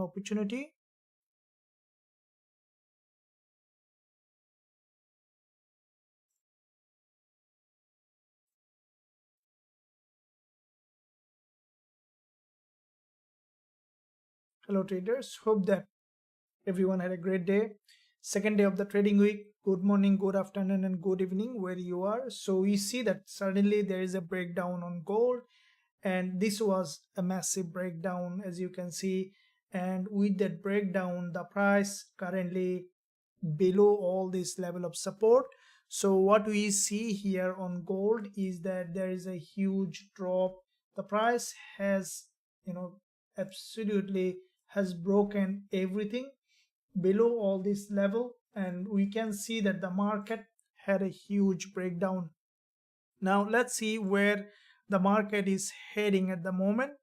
opportunity. Hello traders, hope that everyone had a great day. Second day of the trading week. Good morning, good afternoon, and good evening where you are. So we see that suddenly there is a breakdown on gold, and this was a massive breakdown, as you can see. And with that breakdown, the price currently below all this level of support. So what we see here on gold is that there is a huge drop. The price has, absolutely has broken everything below all this level, and we can see that the market had a huge breakdown. Now let's see where the market is heading at the moment.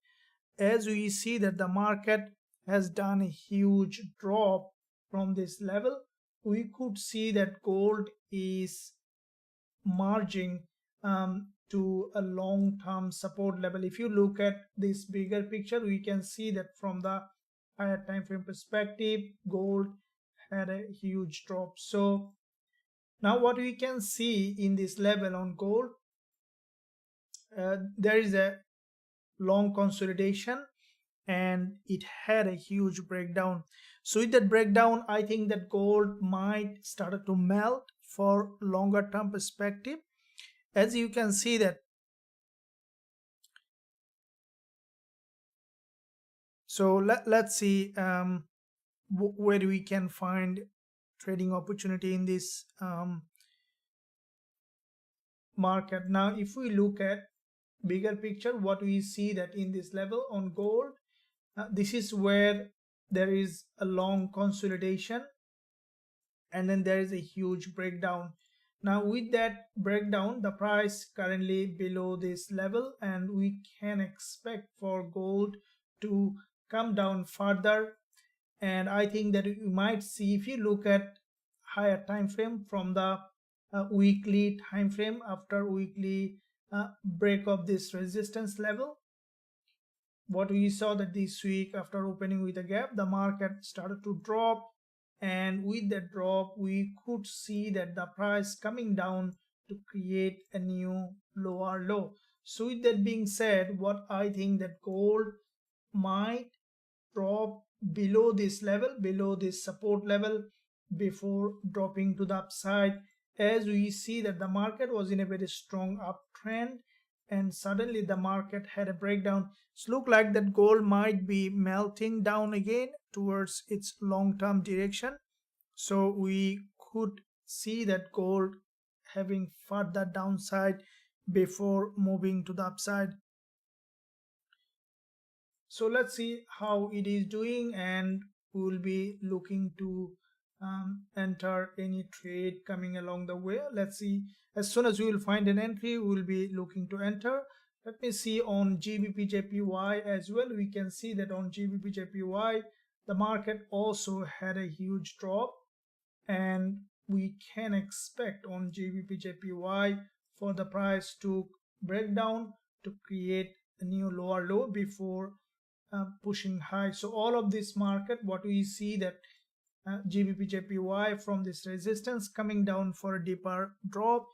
As we see that the market has done a huge drop from this level, we could see that gold is merging to a long-term support level. If you look at this bigger picture, we can see that from the higher time frame perspective, gold had a huge drop. So now what we can see in this level on gold, there is a long consolidation and it had a huge breakdown. So with that breakdown, I think that gold might start to melt for longer term perspective. As you can see that, so let's see where we can find trading opportunity in this market. Now if we look at bigger picture, what we see that in this level on gold, this is where there is a long consolidation and then there is a huge breakdown. Now with that breakdown, the price currently below this level, and we can expect for gold to come down further. And I think that you might see, if you look at higher time frame from the weekly time frame, after weekly break of this resistance level, what we saw that this week after opening with a gap, the market started to drop, and with that drop we could see that the price coming down to create a new lower low. So with that being said, what I think that gold might drop below this level, below this support level, before dropping to the upside, as we see that the market was in a very strong uptrend and suddenly the market had a breakdown. So look like that gold might be melting down again towards its long-term direction. So we could see that gold having further downside before moving to the upside. So let's see how it is doing, and we will be looking to enter any trade coming along the way. Let's see, as soon as we will find an entry, we will be looking to enter. Let me see on Gbpusd as well. We can see that on Gbpusd, the market also had a huge drop, and we can expect on Gbpusd for the price to break down to create a new lower low before pushing high. So all of this market, what we see that Gbpusd from this resistance coming down for a deeper drop,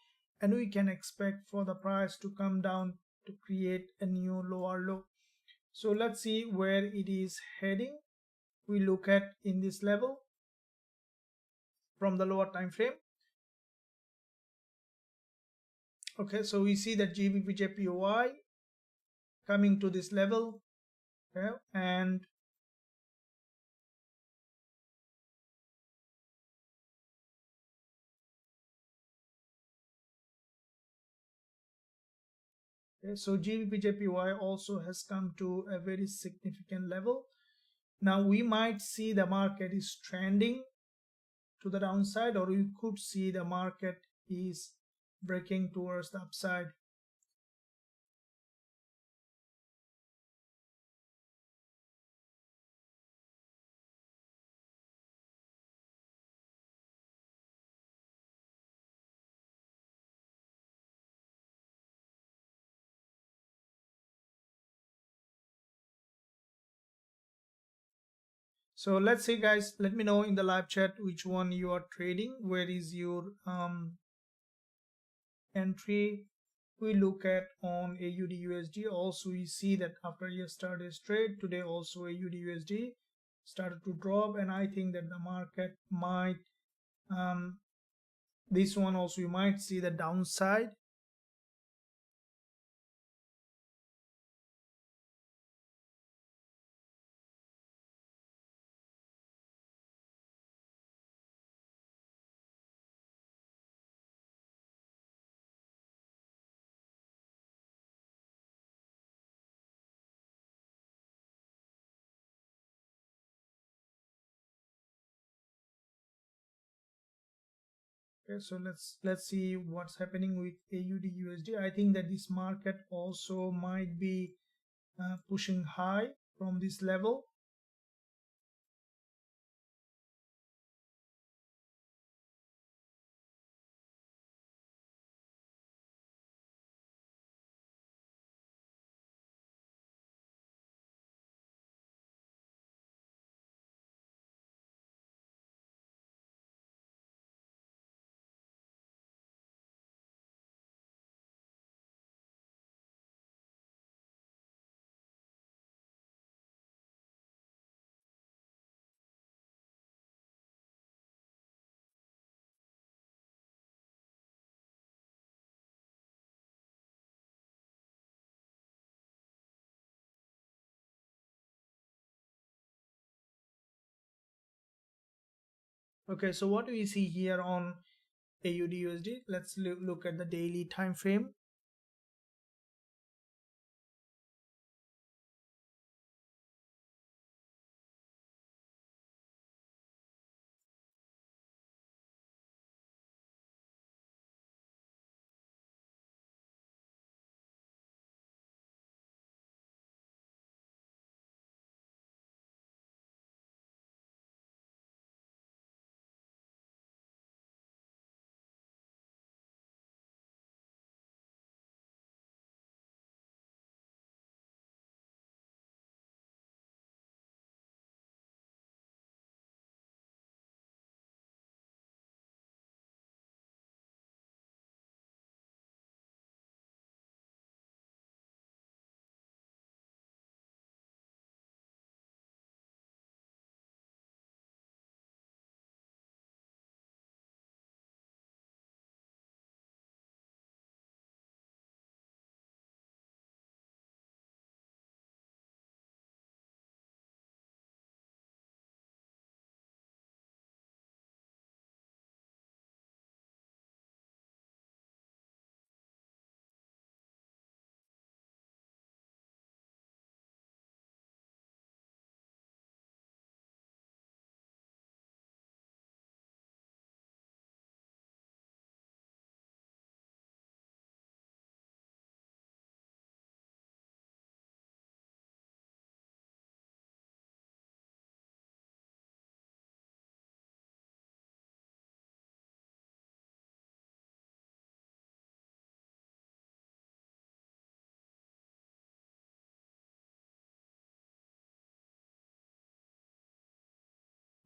and we can expect for the price to come down to create a new lower low. So let's see where it is heading. We look at in this level from the lower time frame. Okay, so we see that Gbpusd coming to this level, okay, and so Gbpusd also has come to a very significant level. Now we might see the market is trending to the downside, or we could see the market is breaking towards the upside. So let's see guys, let me know in the live chat which one you are trading, where is your entry. We look at on AUDUSD. Also we see that after yesterday's trade, today also AUDUSD started to drop, and I think that the market might this one also you might see the downside. Okay, so let's see what's happening with AUDUSD. I think that this market also might be pushing high from this level. Okay, so what do we see here on AUDUSD? Let's look at the daily time frame.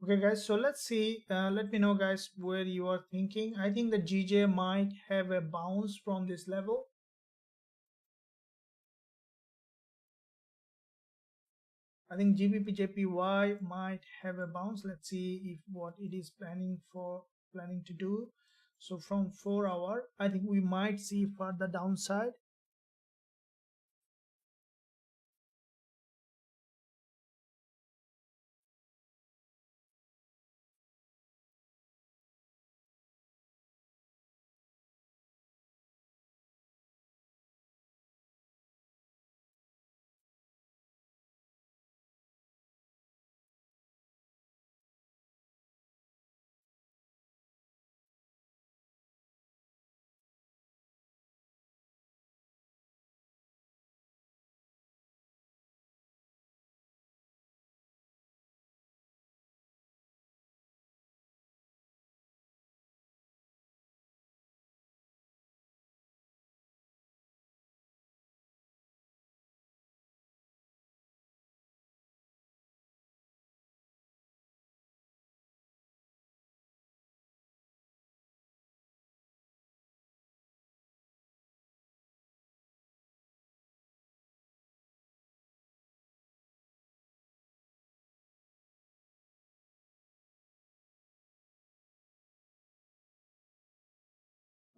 Okay guys, so let's see, let me know guys where you are thinking. I think the GJ might have a bounce from this level. I think GBPJPY might have a bounce. Let's see if what it is planning to do. So from 4 hour, I think we might see further downside.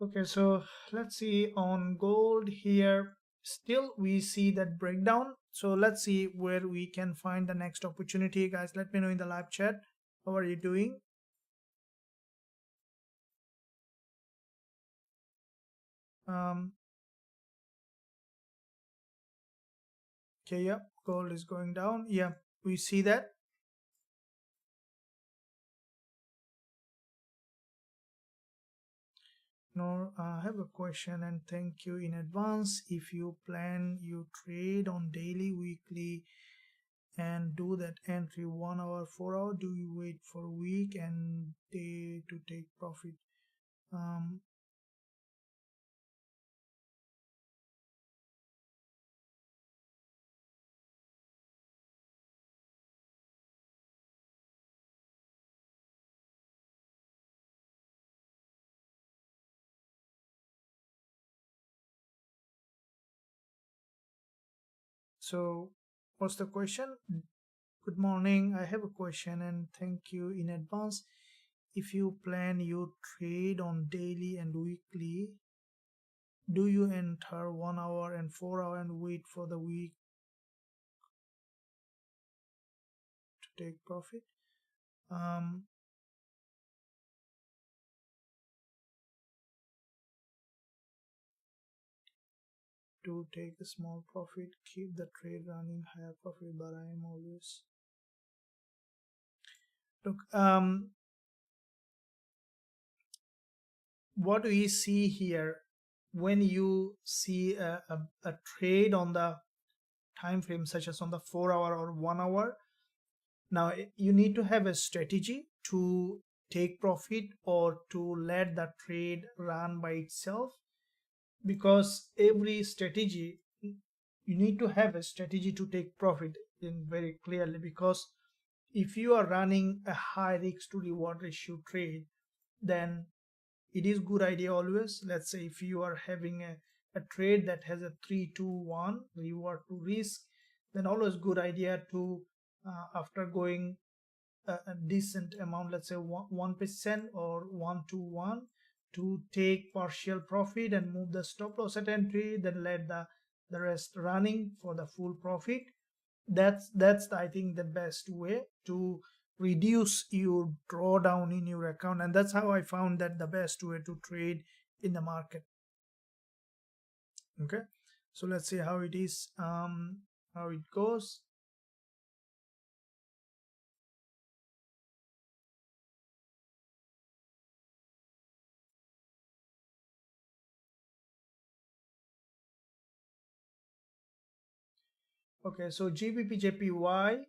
Okay, so let's see on gold here. Still, we see that breakdown. So let's see where we can find the next opportunity. Guys, let me know in the live chat. How are you doing? Okay, yeah, gold is going down. Yeah, we see that. No, I have a question and thank you in advance. If you plan you trade on daily, weekly, and do that entry 1 hour, 4 hour, do you wait for a week and day to take profit? Um, so what's the question? Good morning. I have a question and thank you in advance. If you plan you trade on daily and weekly, do you enter 1 hour and 4 hour and wait for the week to take profit? Um, to take a small profit, keep the trade running, higher profit, but I am always look. What we see here, when you see a trade on the time frame, such as on the 4 hour or 1 hour, now you need to have a strategy to take profit or to let the trade run by itself, because every strategy, you need to have a strategy to take profit in very clearly, because if you are running a high risk to reward ratio trade, then it is good idea always. Let's say if you are having a trade that has a 3-2-1 reward to risk, then always good idea to after going a decent amount, let's say 1% or 1-1, to take partial profit and move the stop loss at entry, then let the rest running for the full profit. That's I think the best way to reduce your drawdown in your account, and that's how I found that the best way to trade in the market. Okay, so let's see how it is, how it goes. Okay, so GBPJPY,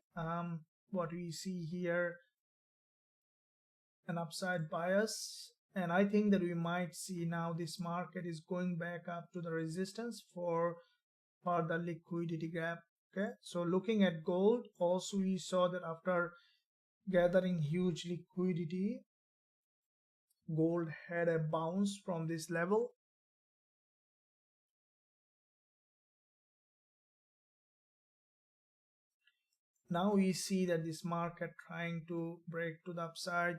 what we see here, an upside bias, and I think that we might see now this market is going back up to the resistance for the liquidity gap. Okay, so looking at gold, also we saw that after gathering huge liquidity, gold had a bounce from this level. Now we see that this market trying to break to the upside.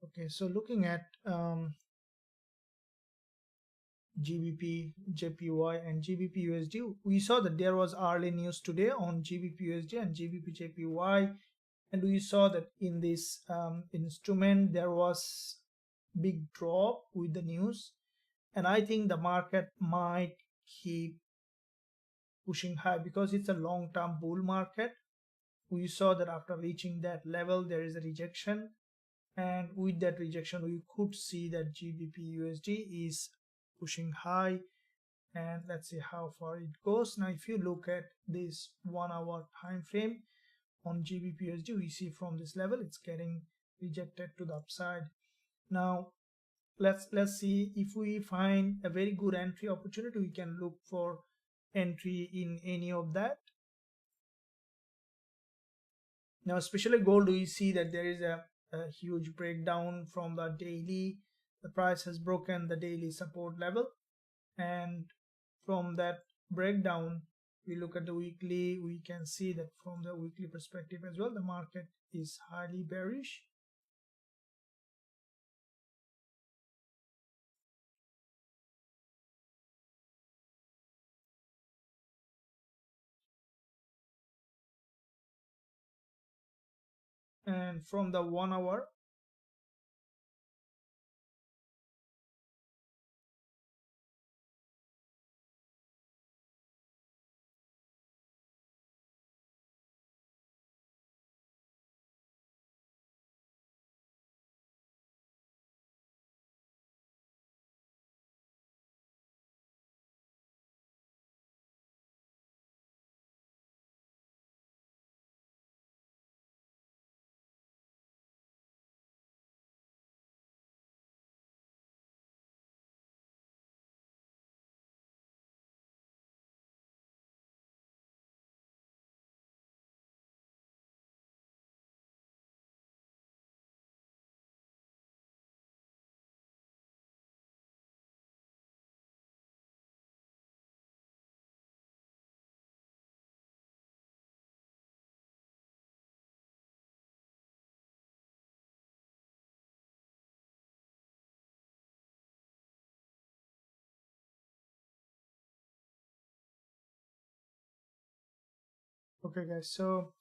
Okay, so looking at GBP, JPY, and GBP USD, we saw that there was early news today on GBP USD and GBP JPY, and we saw that in this instrument there was big drop with the news, and I think the market might keep pushing high because it's a long-term bull market. We saw that after reaching that level there is a rejection, and with that rejection we could see that GBP USD is pushing high, and let's see how far it goes. Now if you look at this 1 hour time frame on GBP USD, we see from this level it's getting rejected to the upside. Now let's see if we find a very good entry opportunity, we can look for entry in any of that. Now especially gold, we see that there is a huge breakdown from the daily. The price has broken the daily support level, and from that breakdown we look at the weekly, we can see that from the weekly perspective as well the market is highly bearish. And from the 1 hour, okay guys, so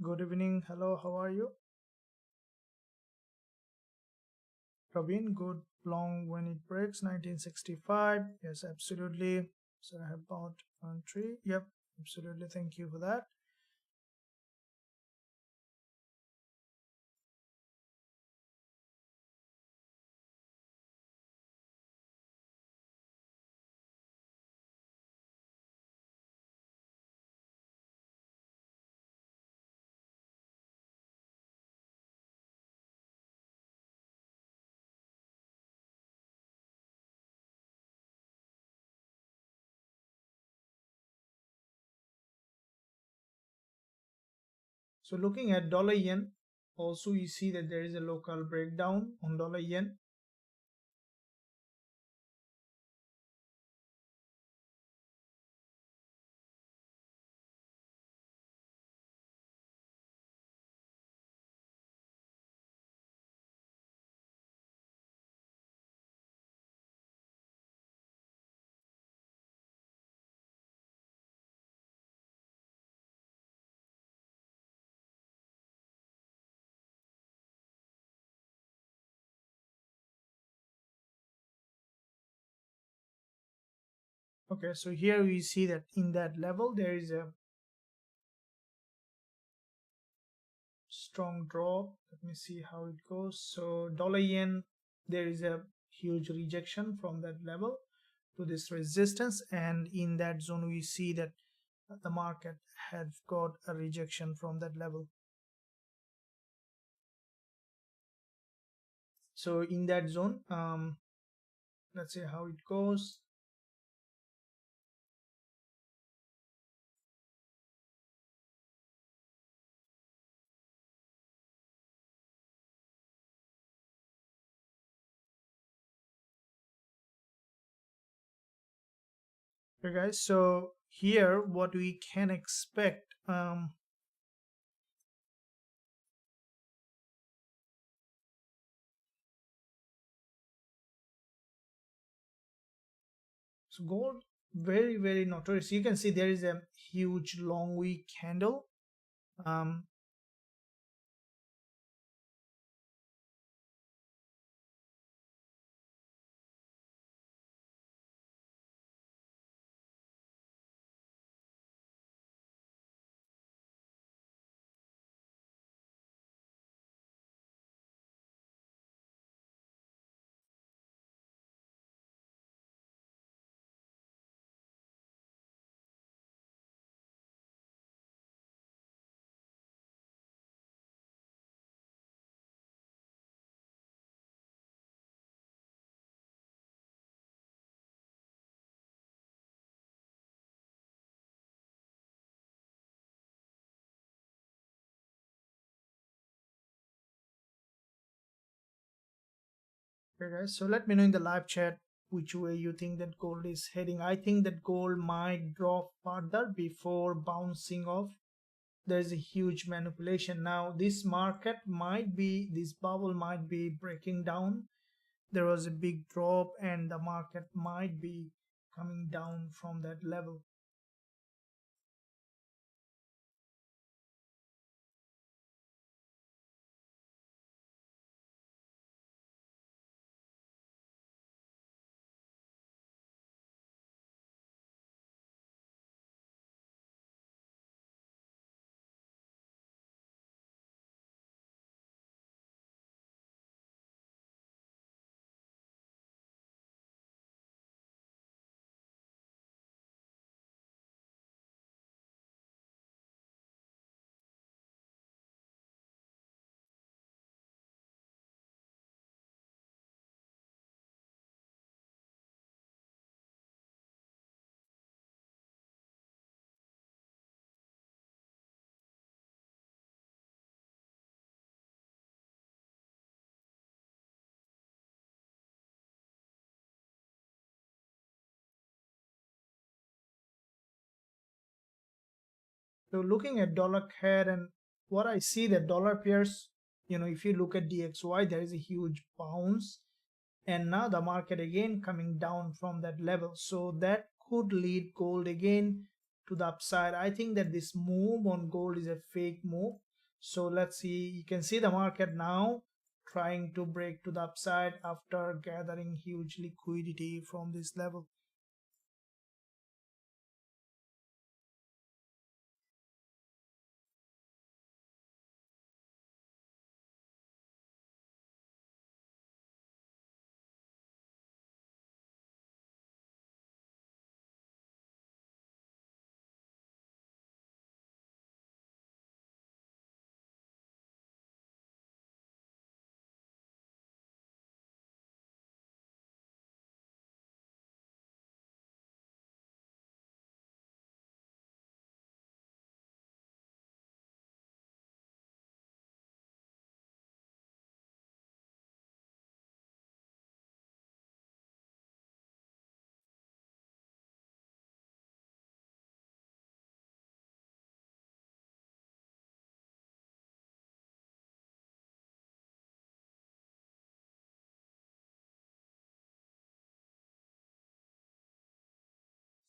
good evening, hello, how are you? Robin, good long when it breaks 1965. Yes, absolutely. So I have bought 1 3. Yep, absolutely, thank you for that. So looking at dollar yen, also you see that there is a local breakdown on dollar yen. Okay, so here we see that in that level there is a strong drop. Let me see how it goes. So dollar yen, there is a huge rejection from that level to this resistance, and in that zone we see that the market have got a rejection from that level. So in that zone, let's see how it goes. Okay guys, so here what we can expect, so gold very notorious. You can see there is a huge long week candle. Okay guys, so let me know in the live chat which way you think that gold is heading. I think that gold might drop further before bouncing off. There's a huge manipulation now. This market might be, this bubble might be breaking down. There was a big drop and the market might be coming down from that level. So looking at dollar CAD, and what I see that dollar pairs, if you look at DXY, there is a huge bounce, and now the market again coming down from that level. So that could lead gold again to the upside. I think that this move on gold is a fake move. So let's see, you can see the market now trying to break to the upside after gathering huge liquidity from this level.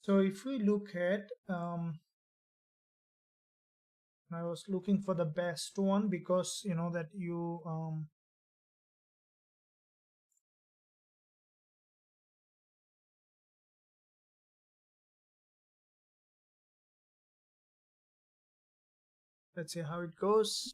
So if we look at, I was looking for the best one because that you let's see how it goes.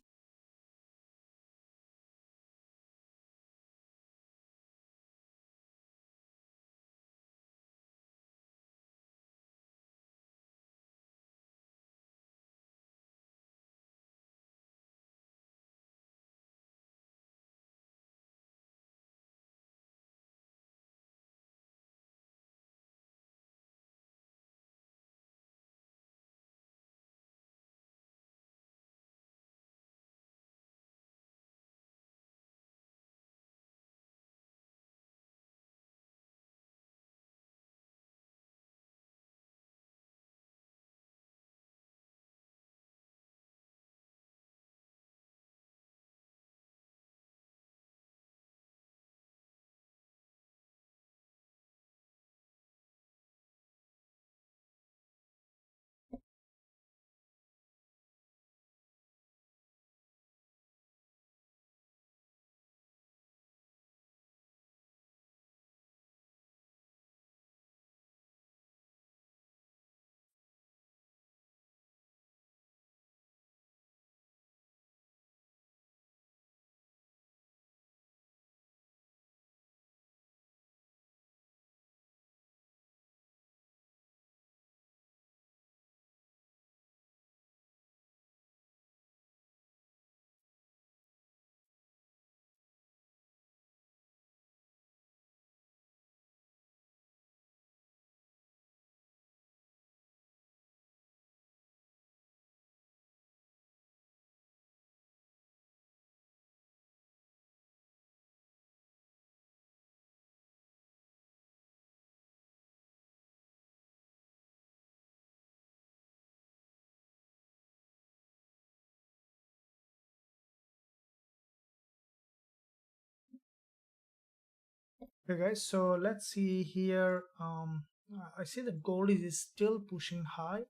Okay guys, so let's see here. I see that gold is still pushing high.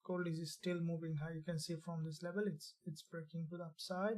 Gold is still moving high. You can see from this level it's breaking to the upside.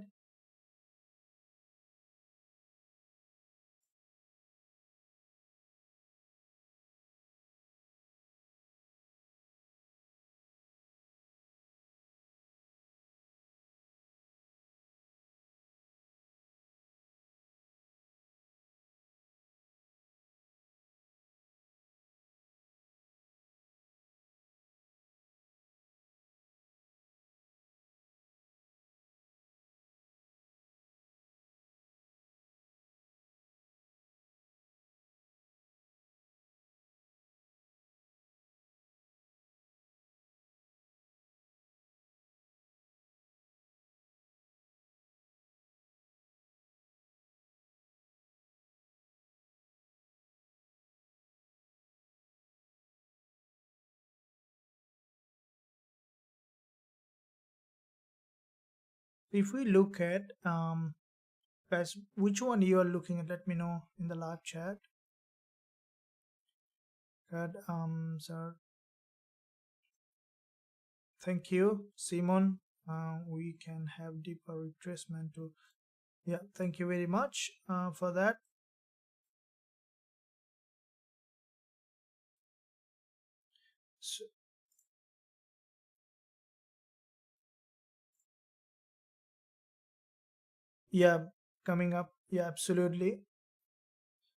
If we look at guys, which one you are looking at, let me know in the live chat. Good, sir. Thank you, Simon. We can have deeper retracement too. Yeah, thank you very much for that. So, yeah, coming up. Yeah, absolutely.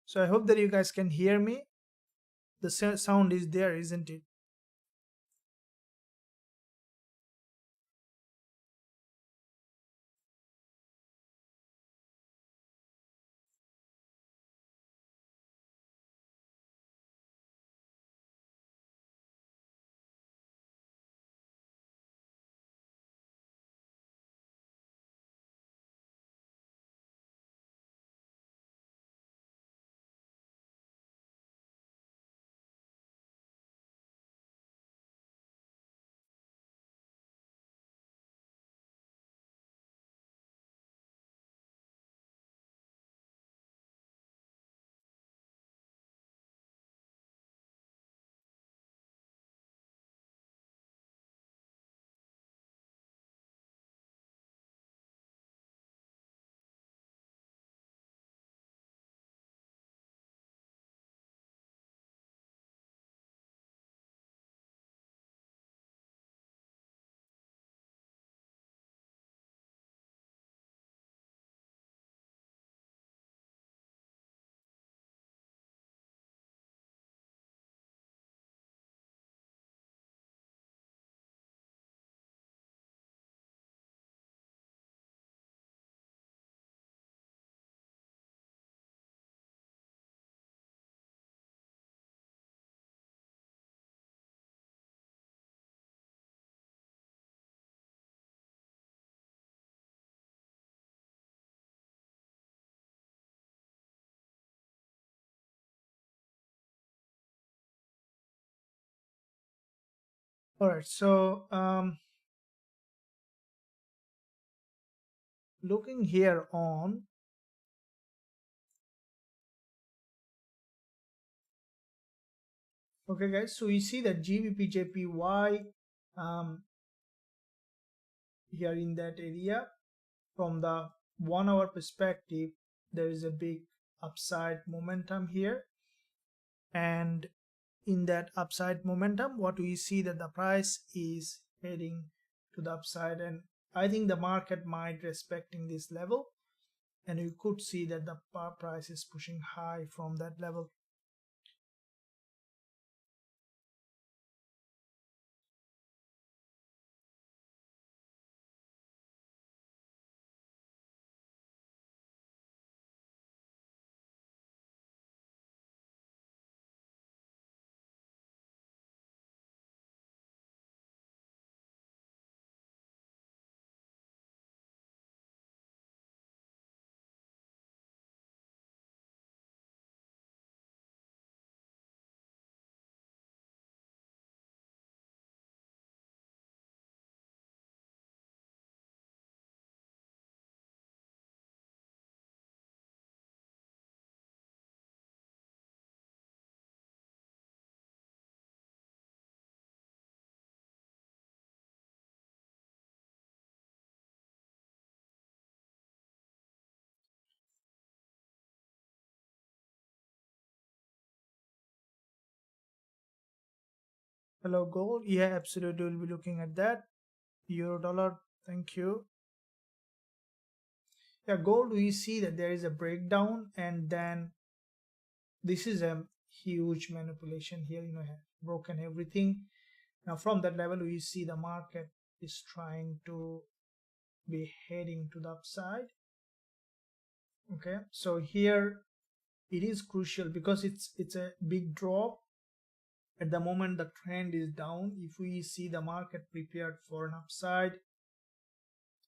So I hope that you guys can hear me. The sound is there, isn't it? All right. So looking here on. Okay, guys. So we see that GBPJPY here in that area. From the 1 hour perspective, there is a big upside momentum here, and in that upside momentum, what we see that the price is heading to the upside, and I think the market might respecting this level, and you could see that the price is pushing high from that level. Hello gold. Yeah, absolutely, we'll be looking at that. Euro dollar, thank you. Yeah, gold, we see that there is a breakdown, and then this is a huge manipulation here, have broken everything. Now from that level we see the market is trying to be heading to the upside. Okay, so here it is crucial because it's a big drop. At the moment the trend is down. If we see the market prepared for an upside,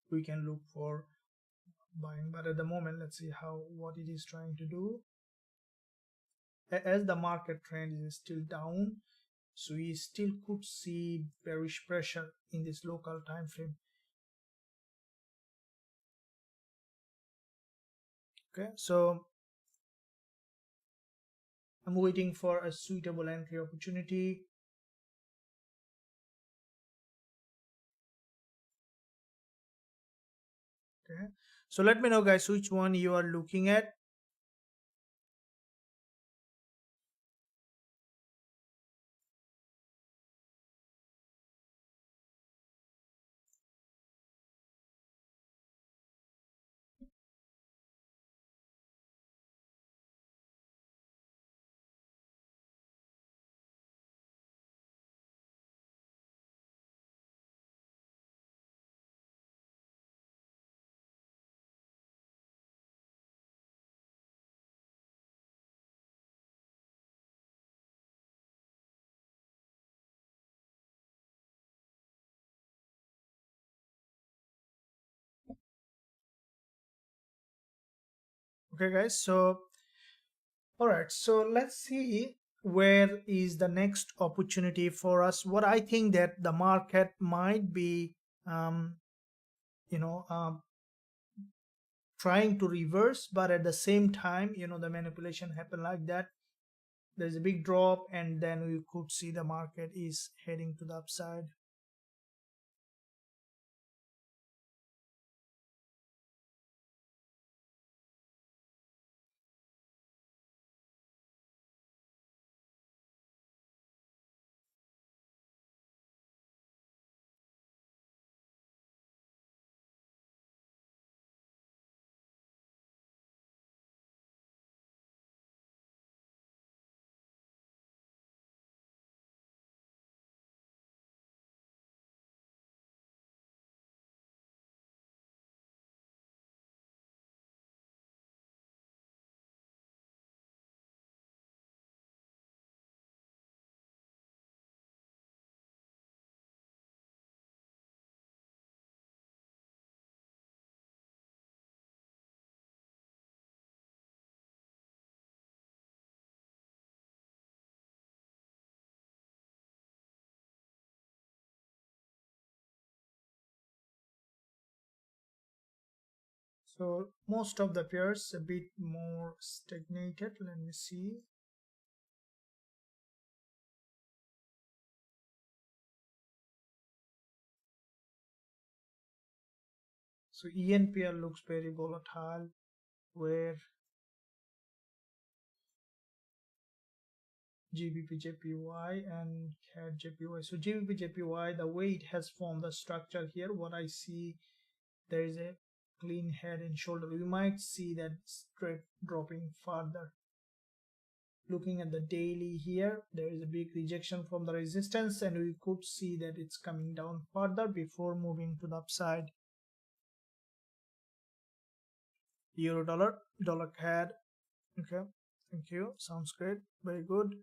we can look for buying, but at the moment let's see what it is trying to do. As the market trend is still down, so we still could see bearish pressure in this local time frame. Okay, so I'm waiting for a suitable entry opportunity. Okay, so let me know guys which one you are looking at. Okay guys, so all right, so let's see where is the next opportunity for us. What I think that the market might be um, you know um, trying to reverse, but at the same time, the manipulation happened like that. There's a big drop, and then we could see the market is heading to the upside. So most of the pairs a bit more stagnated. Let me see. So ENPL looks very volatile, where GBPJPY and CHFJPY. So GBPJPY, the way it has formed the structure here, what I see, there is a clean head and shoulder. We might see that straight dropping further. Looking at the daily here, there is a big rejection from the resistance, and we could see that it's coming down further before moving to the upside. Euro dollar, dollar CAD. Okay, thank you. Sounds great. Very good.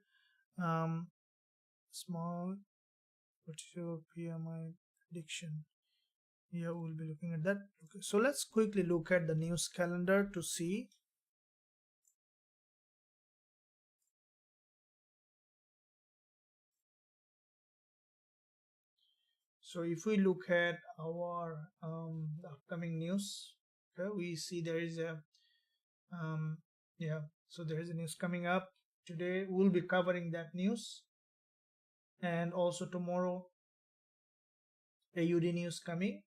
Small, what's your PMI prediction? Yeah, we'll be looking at that. Okay, so let's quickly look at the news calendar to see. So if we look at our upcoming news, okay, we see there is a yeah, so there is a news coming up today. We'll be covering that news, and also tomorrow AUD news coming.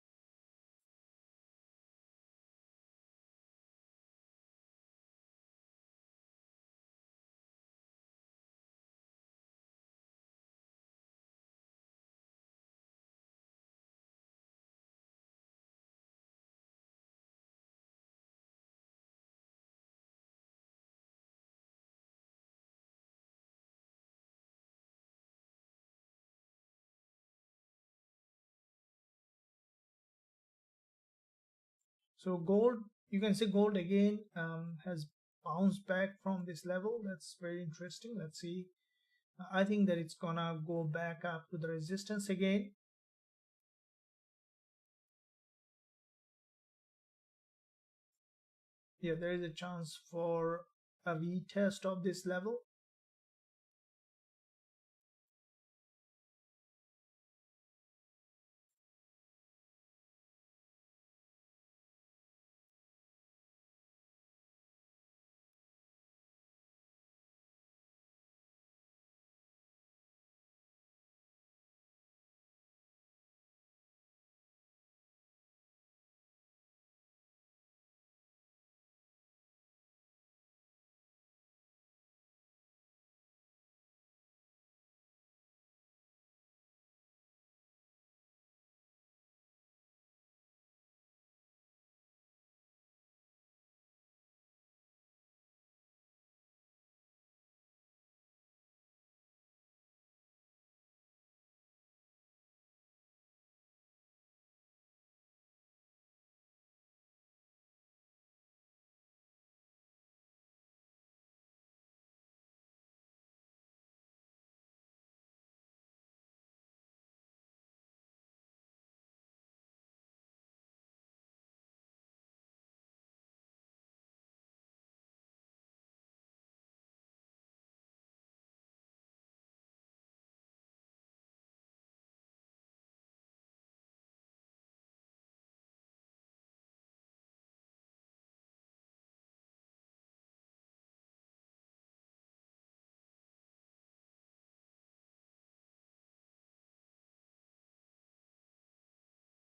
So gold, you can see gold again has bounced back from this level. That's very interesting. Let's see. I think that it's gonna go back up to the resistance again. Yeah, there is a chance for a retest of this level.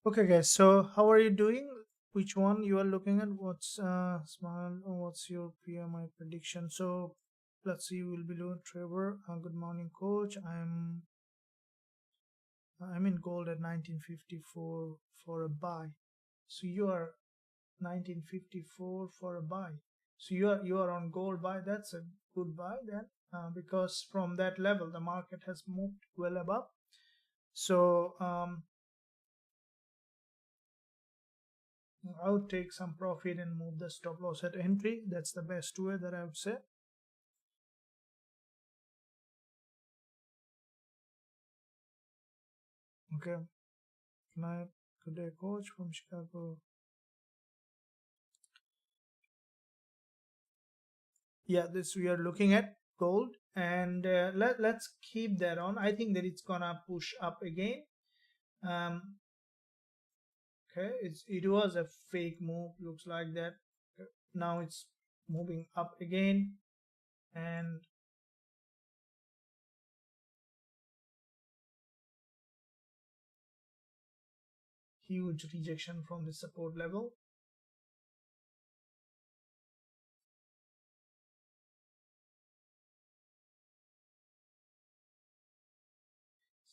Okay, guys. So how are you doing? Which one you are looking at? What's small? What's your PMI prediction? So let's see. We'll be doing Trevor. Good morning, coach. I'm in gold at 1954 for a buy. So you are 1954 for a buy. So you are on gold buy. That's a good buy then, because from that level the market has moved well above. So I would take some profit and move the stop loss at entry. That's the best way that I would say. Okay. Good night. Good day, coach from Chicago. Yeah, this we are looking at gold, and let's keep that on. I think that it's gonna push up again. Um, okay, it was a fake move. Looks like that. Now it's moving up again, and huge rejection from the support level.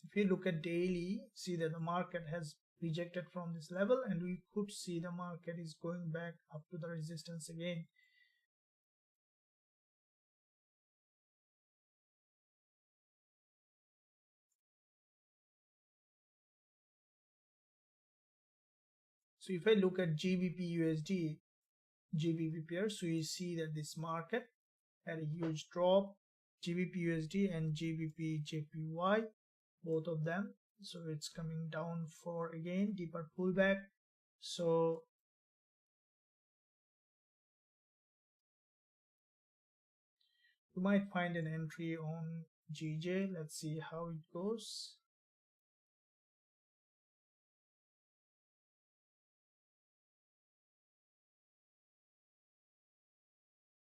If you look at daily, see that the market has rejected from this level, and we could see the market is going back up to the resistance again. So if I look at GBPUSD, GBP pair, so you see that this market had a huge drop, GBPUSD and GBPJPY, both of them. So it's coming down for again deeper pullback. So you might find an entry on GJ. Let's see how it goes.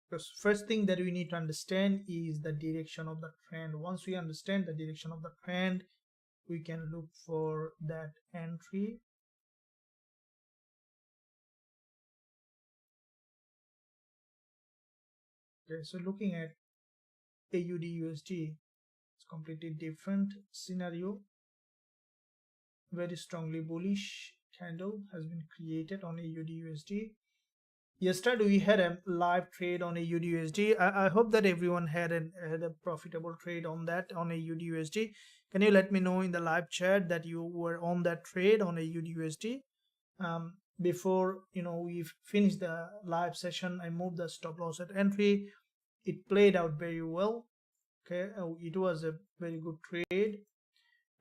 Because first thing that we need to understand is the direction of the trend. Once we understand the direction of the trend, we can look for that entry. Okay, so looking at AUDUSD, it's completely different scenario. Very strongly bullish candle has been created on AUDUSD. Yesterday we had a live trade on AUDUSD. I hope that everyone had a profitable trade on that on AUDUSD. Can you let me know in the live chat that you were on that trade on AUDUSD? before we finish the live session, I moved the stop loss at entry. It played out very well. Okay, it was a very good trade,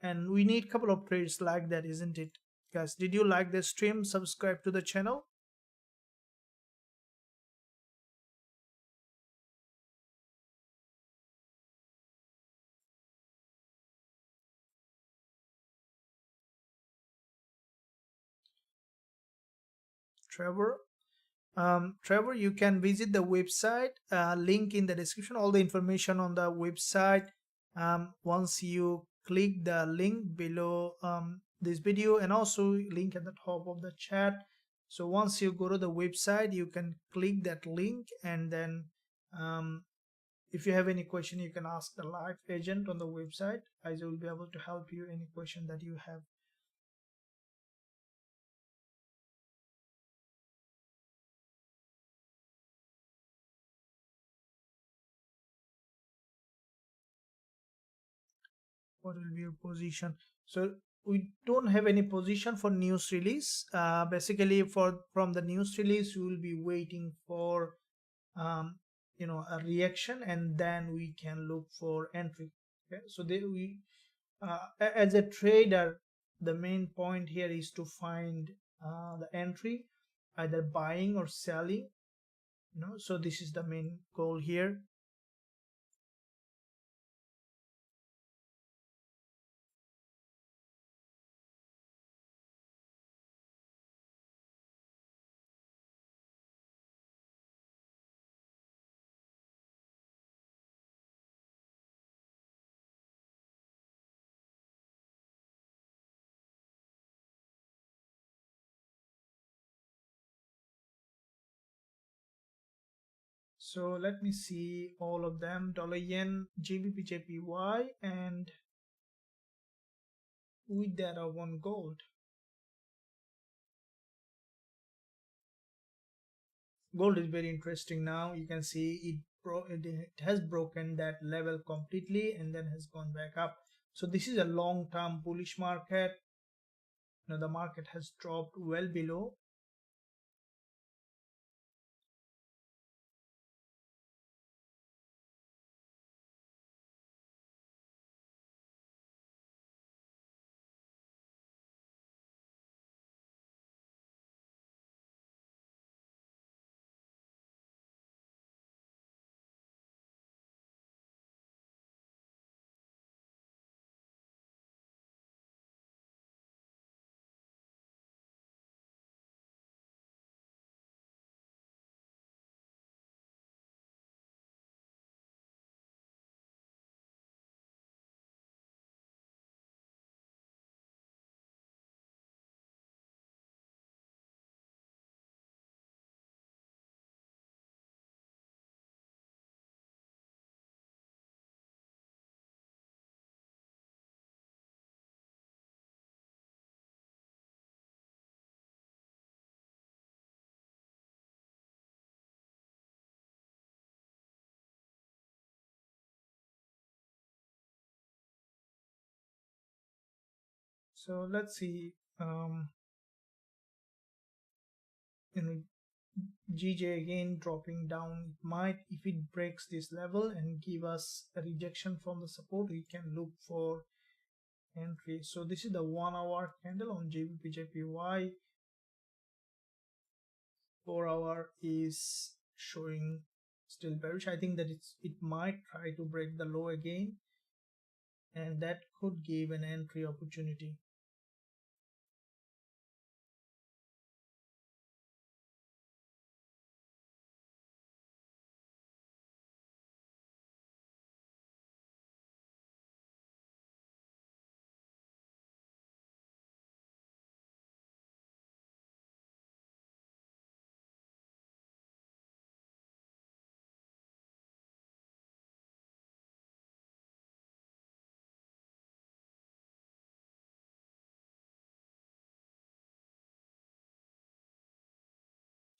and we need a couple of trades like that, isn't it, guys? Did you like the stream? Subscribe to the channel. Trevor, Trevor, you can visit the website, link in the description, all the information on the website. Once you click the link below this video, and also link at the top of the chat. So once you go to the website, you can click that link, and then if you have any question, you can ask the live agent on the website. I will be able to help you any question that you have. What will be your position? So we don't have any position for news release. Basically, from the news release, we will be waiting for a reaction, and then we can look for entry. Okay, so as a trader, the main point here is to find the entry, either buying or selling. So this is the main goal here. So let me see all of them: dollar yen, GBP and with that one gold. Gold is very interesting now. You can see it has broken that level completely and then has gone back up. So this is a long-term bullish market. The market has dropped well below. So let's see. You know, GJ again dropping down. It might, if it breaks this level and give us a rejection from the support, we can look for entry. So this is the 1 hour candle on GBPJPY. 4 hour is showing still bearish. I think that it might try to break the low again, and that could give an entry opportunity.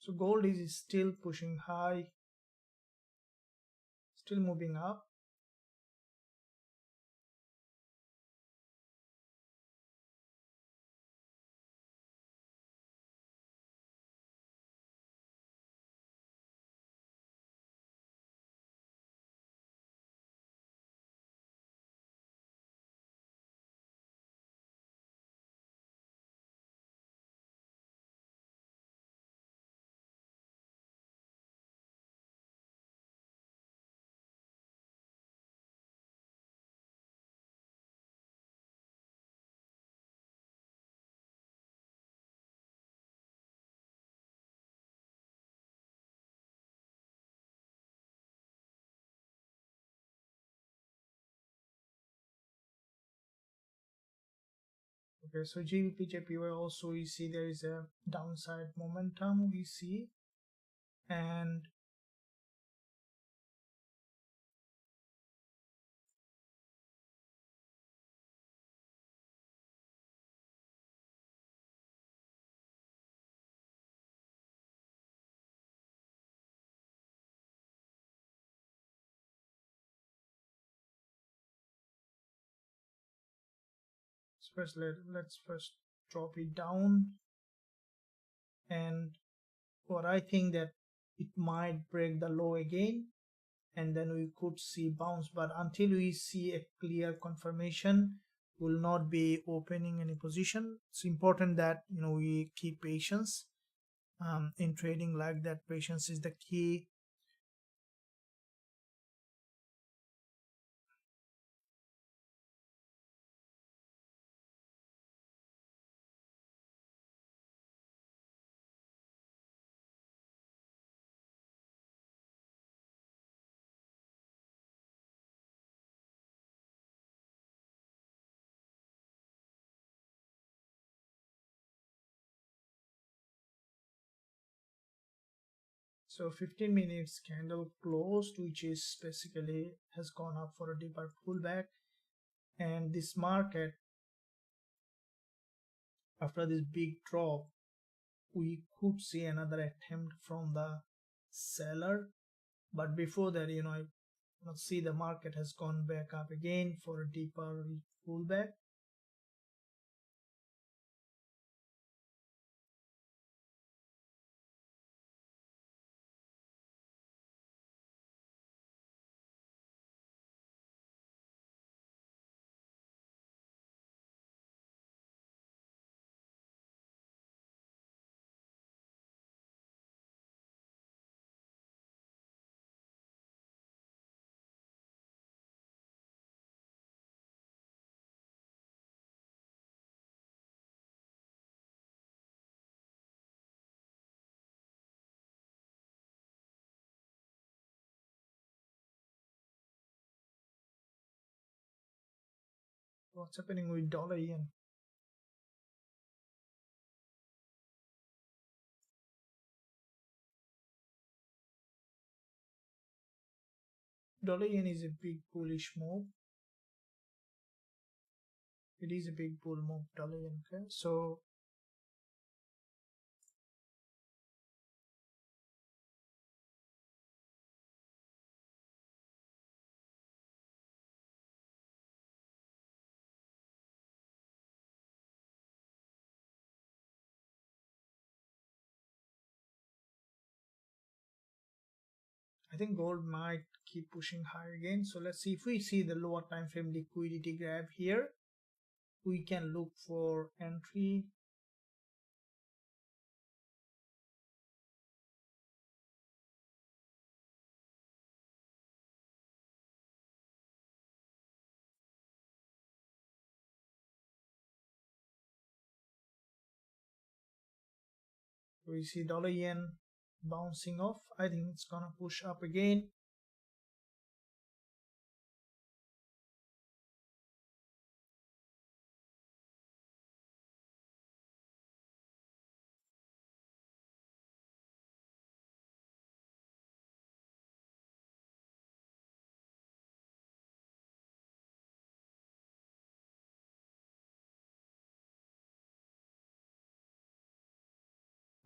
So gold is still pushing high, still moving up. Okay, so GBP also we see there is a downside momentum we see, and first let's first drop it down, and what I think that it might break the low again, and then we could see bounce, but until we see a clear confirmation will not be opening any position. It's important that we keep patience in trading like that. Patience is the key. So 15 minutes candle closed, which is basically has gone up for a deeper pullback, and this market after this big drop we could see another attempt from the seller, but before that I see the market has gone back up again for a deeper pullback. What's happening with dollar yen? Dollar yen is a big bullish move. It is a big bull move, dollar yen. Okay, so I think gold might keep pushing higher again. So let's see if we see the lower time frame liquidity grab here. We can look for entry. We see dollar yen bouncing off. I think it's gonna push up again.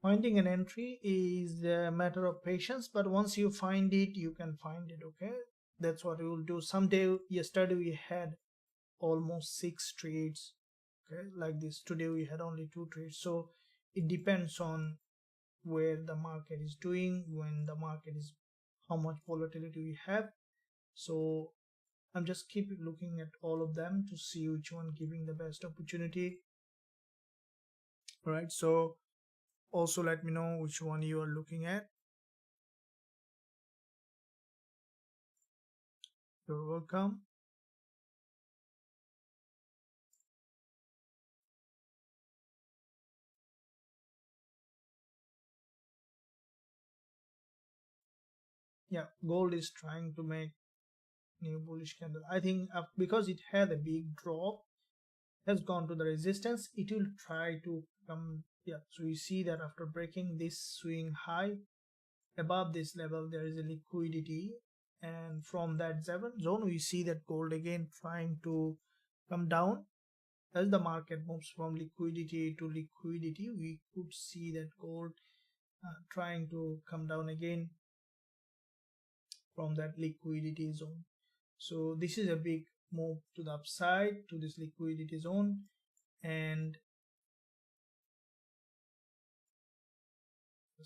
Finding an entry is a matter of patience, but once you find it, you can find it. Okay, that's what we will do. Yesterday we had almost 6 trades. Okay, like this. Today we had only 2 trades. So it depends on where the market is doing, when the market is, how much volatility we have. So I'm just keep looking at all of them to see which one giving the best opportunity. All right, so also let me know which one you are looking at. You're welcome. Yeah, gold is trying to make new bullish candle. I think because it had a big drop has gone to the resistance, it will try to come. Yeah, so you see that after breaking this swing high above this level, there is a liquidity, and from that zone we see that gold again trying to come down. As the market moves from liquidity to liquidity, we could see that gold trying to come down again from that liquidity zone. So this is a big move to the upside to this liquidity zone, and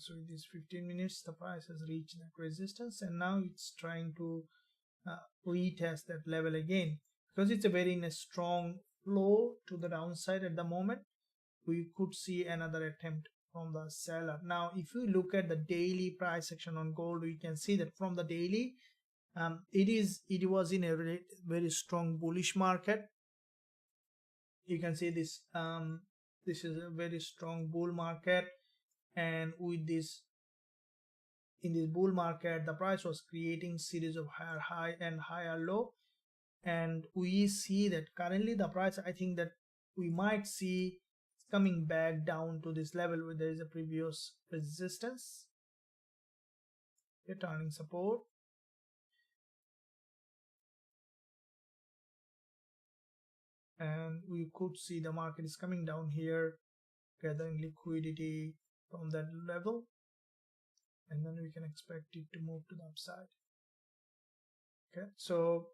so in these 15 minutes the price has reached that resistance, and now it's trying to retest that level again, because it's a very strong flow to the downside at the moment. We could see another attempt from the seller. Now if you look at the daily price action on gold, we can see that from the daily it was in a very strong bullish market. You can see this this is a very strong bull market, and with this, in this bull market, the price was creating series of higher high and higher low, and we see that currently the price, I think that we might see coming back down to this level where there is a previous resistance, returning support, and we could see the market is coming down here, gathering liquidity from that level, and then we can expect it to move to the upside. Okay, so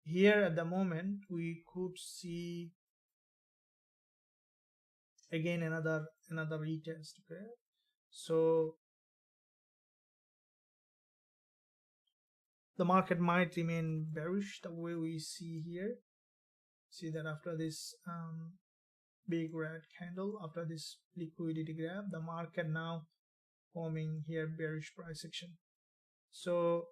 here at the moment we could see again another retest. Okay, so the market might remain bearish the way we see here. See that after this big red candle, after this liquidity grab, the market now forming here bearish price action. So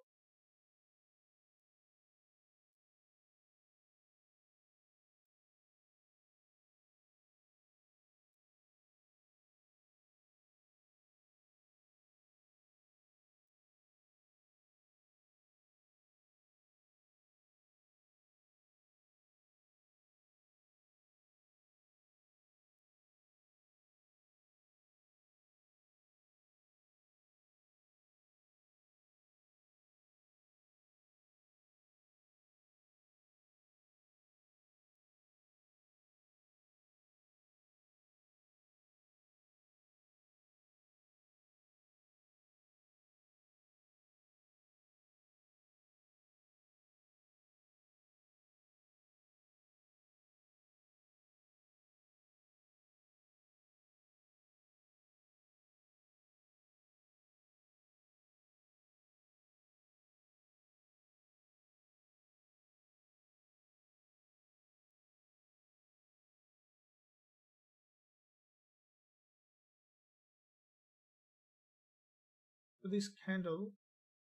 this candle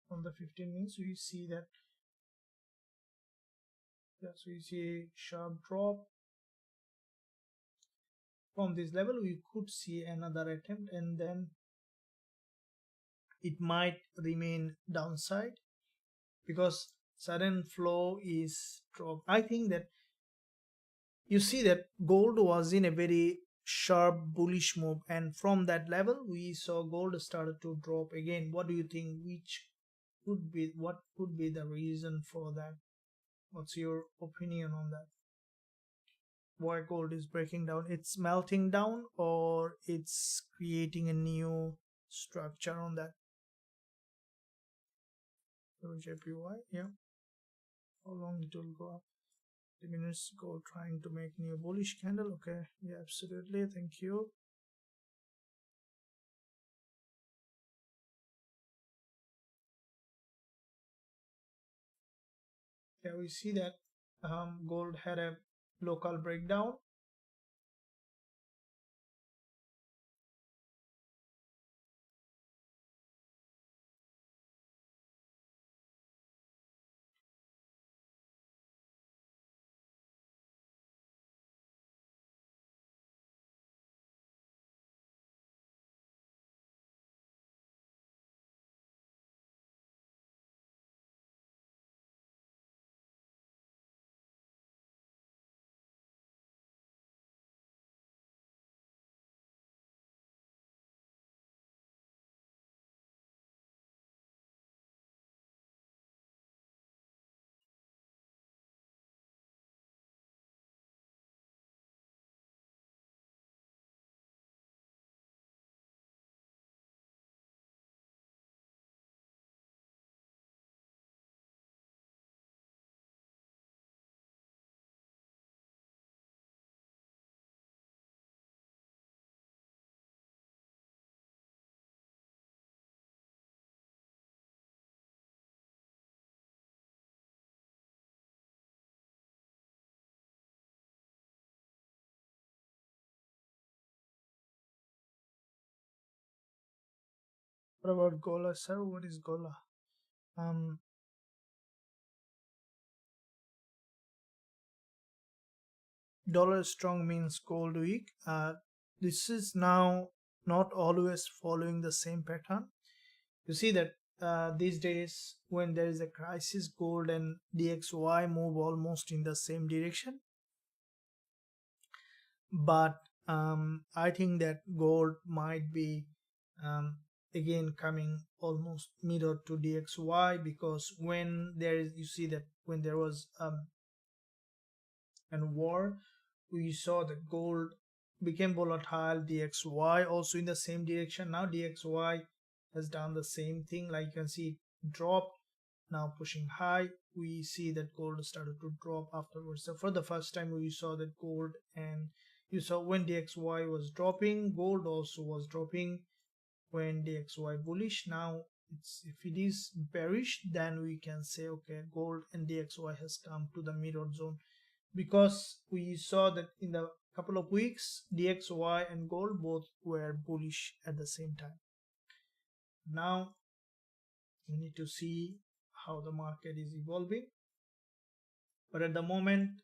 from the 15 minutes, we see that, yes, we see a sharp drop from this level. We could see another attempt, and then it might remain downside because sudden flow is drop. I think that you see that gold was in a very sharp bullish move, and from that level we saw gold started to drop again. What do you think, which could be, what could be the reason for that? What's your opinion on that? Why gold is breaking down? It's melting down, or it's creating a new structure on that? JPY, yeah. How long it will go up? 3 minutes, gold trying to make new bullish candle. Okay, yeah, absolutely, thank you. Yeah, we see that gold had a local breakdown, What about Gola, sir? What is Gola? Dollar strong means gold weak. This is now not always following the same pattern. You see that these days when there is a crisis, gold and DXY move almost in the same direction. But I think that gold might be um, again coming almost mirror to DXY, because when there is, you see that when there was and war, we saw that gold became volatile, DXY also in the same direction. Now DXY has done the same thing, like you can see it dropped, now pushing high. We see that gold started to drop afterwards. So for the first time we saw that gold, and you saw when DXY was dropping, gold also was dropping. When DXY bullish, now if it is bearish, then we can say okay, gold and DXY has come to the mirror zone, because we saw that in the couple of weeks DXY and gold both were bullish at the same time. Now we need to see how the market is evolving, but at the moment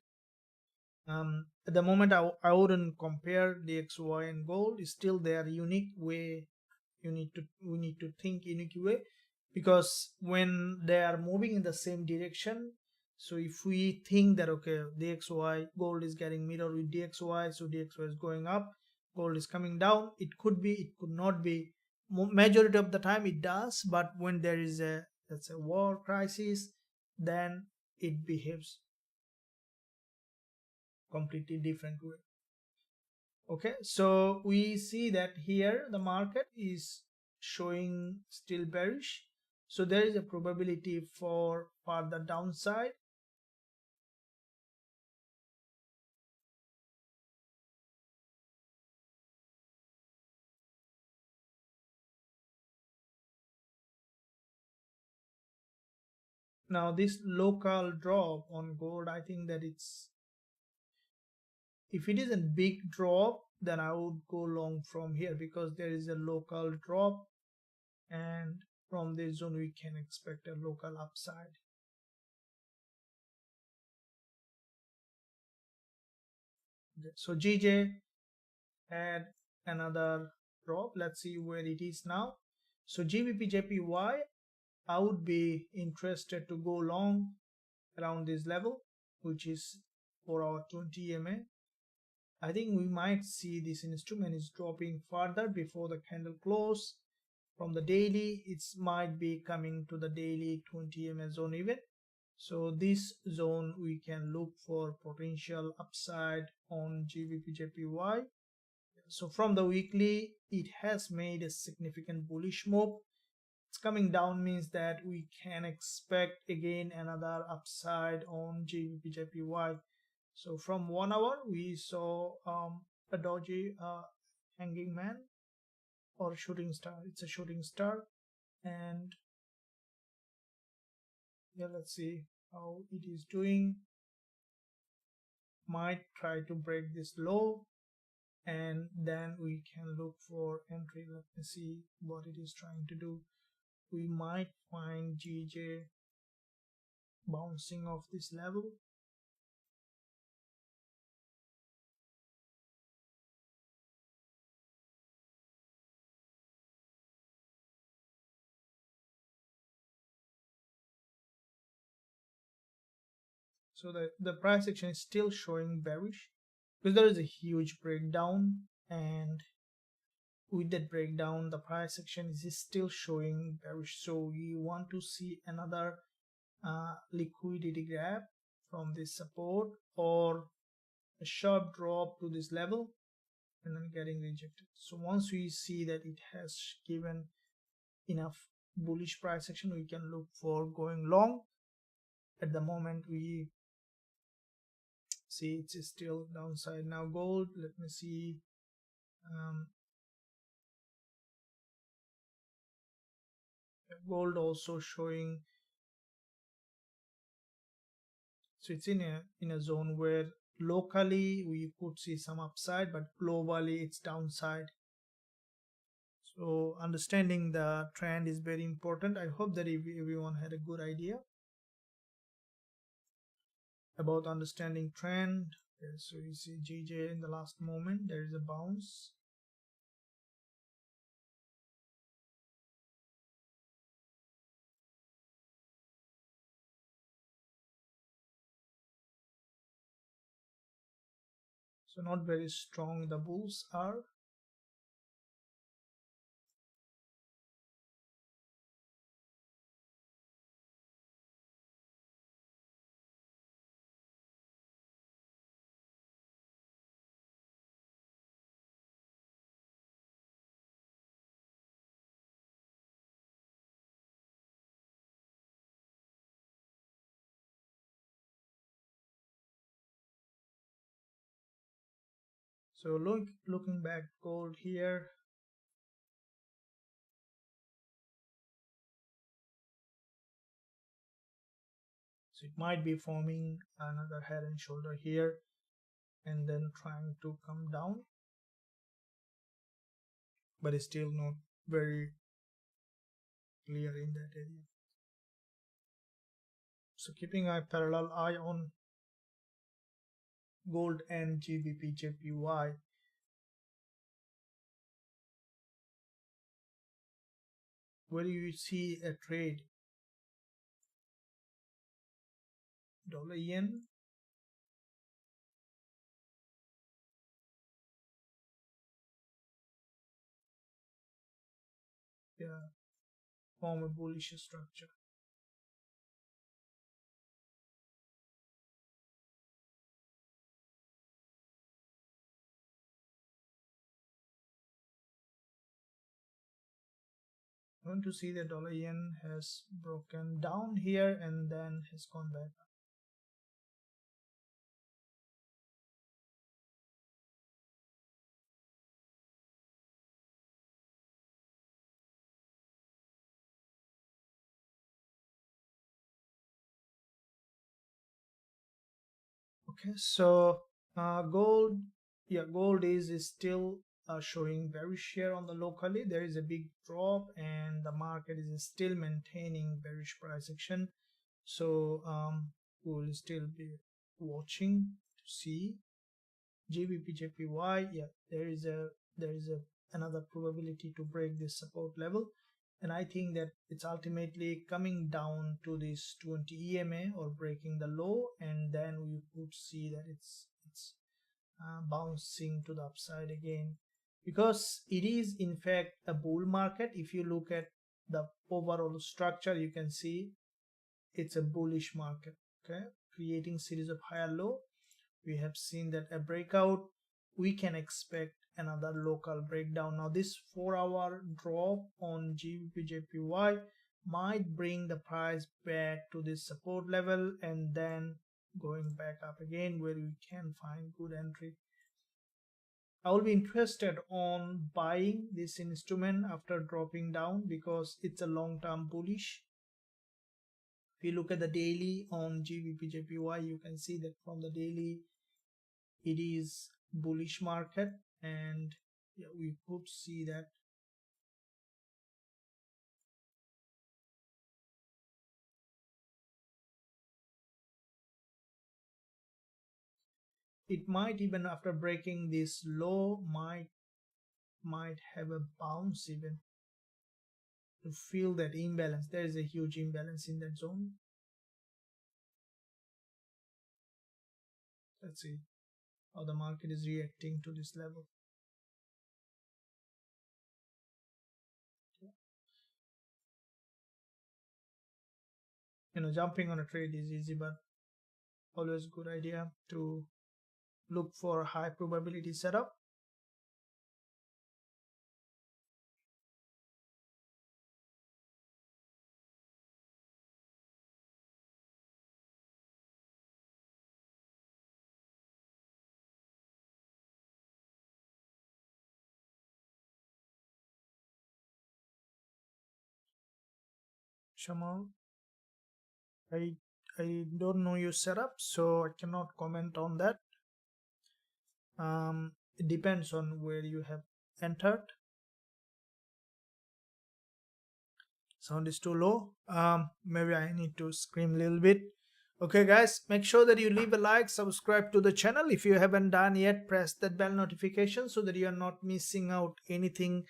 I wouldn't compare DXY and gold. Still they are unique way. We need to think unique way, because when they are moving in the same direction, so if we think that okay, DXY gold is getting mirror with DXY, so DXY is going up, gold is coming down, it could be, it could not be. Majority of the time it does, but when there is a, let's say, war crisis, then it behaves completely different way. Okay, so we see that here the market is showing still bearish, so there is a probability for further downside. Now this local drop on gold, I think that it's, if it is a big drop, then I would go long from here, because there is a local drop, and from this zone we can expect a local upside. Okay, so GJ had another drop. Let's see where it is now. So GBPJPY, I would be interested to go long around this level, which is for our 20 EMA. I think we might see this instrument is dropping further before the candle close. From the daily, it might be coming to the daily 20 EMA zone even. So this zone we can look for potential upside on GBPJPY. So from the weekly, it has made a significant bullish move. It's coming down means that we can expect again another upside on GBPJPY. So from 1 hour, we saw a doji hanging man or shooting star. It's a shooting star, and yeah, let's see how it is doing. Might try to break this low, and then we can look for entry. Let me see what it is trying to do. We might find GJ bouncing off this level. So the price action is still showing bearish, because there is a huge breakdown, and with that breakdown the price action is still showing bearish. So we want to see another liquidity grab from this support, or a sharp drop to this level and then getting rejected. So once we see that it has given enough bullish price action, we can look for going long. At the moment we see it's still downside. Now gold, let me see, gold also showing, so it's in a zone where locally we could see some upside, but globally it's downside. So understanding the trend is very important. I hope that everyone had a good idea about understanding trend. Okay, so you see GJ in the last moment, there is a bounce. So not very strong the bulls are. So looking back gold here, so it might be forming another head and shoulder here and then trying to come down, but it's still not very clear in that area. So keeping a parallel eye on gold and Gbpujpy. Where you see a trade, dollar yen, yeah, form a bullish structure. I want to see the dollar yen has broken down here and then has gone back up. Okay, so gold, yeah, gold is still showing bearish here on the locally. There is a big drop and the market is still maintaining bearish price action. So we will still be watching to see Gbpujpy. Yeah, there is a another probability to break this support level, and I think that it's ultimately coming down to this 20 EMA or breaking the low, and then we could see that it's bouncing to the upside again, because it is in fact a bull market. If you look at the overall structure, you can see it's a bullish market. Okay, creating series of higher low. We have seen that a breakout, we can expect another local breakdown. Now this 4-hour drop on Gbpujpy might bring the price back to this support level and then going back up again, where we can find good entry. I will be interested on buying this instrument after dropping down because it's a long-term bullish. If you look at the daily on Gbpujpy, you can see that from the daily it is bullish market, and yeah, we could see that it might, even after breaking this low, might have a bounce even to feel that imbalance. There is a huge imbalance in that zone. Let's see how the market is reacting to this level. Jumping on a trade is easy, but always good idea to look for high probability setup. Shamal, I I don't know your setup, so I cannot comment on that. It depends on where you have entered. Sound is too low. Maybe I need to scream a little bit. Okay guys, make sure that you leave a like, subscribe to the channel. If you haven't done yet, press that bell notification so that you are not missing out anything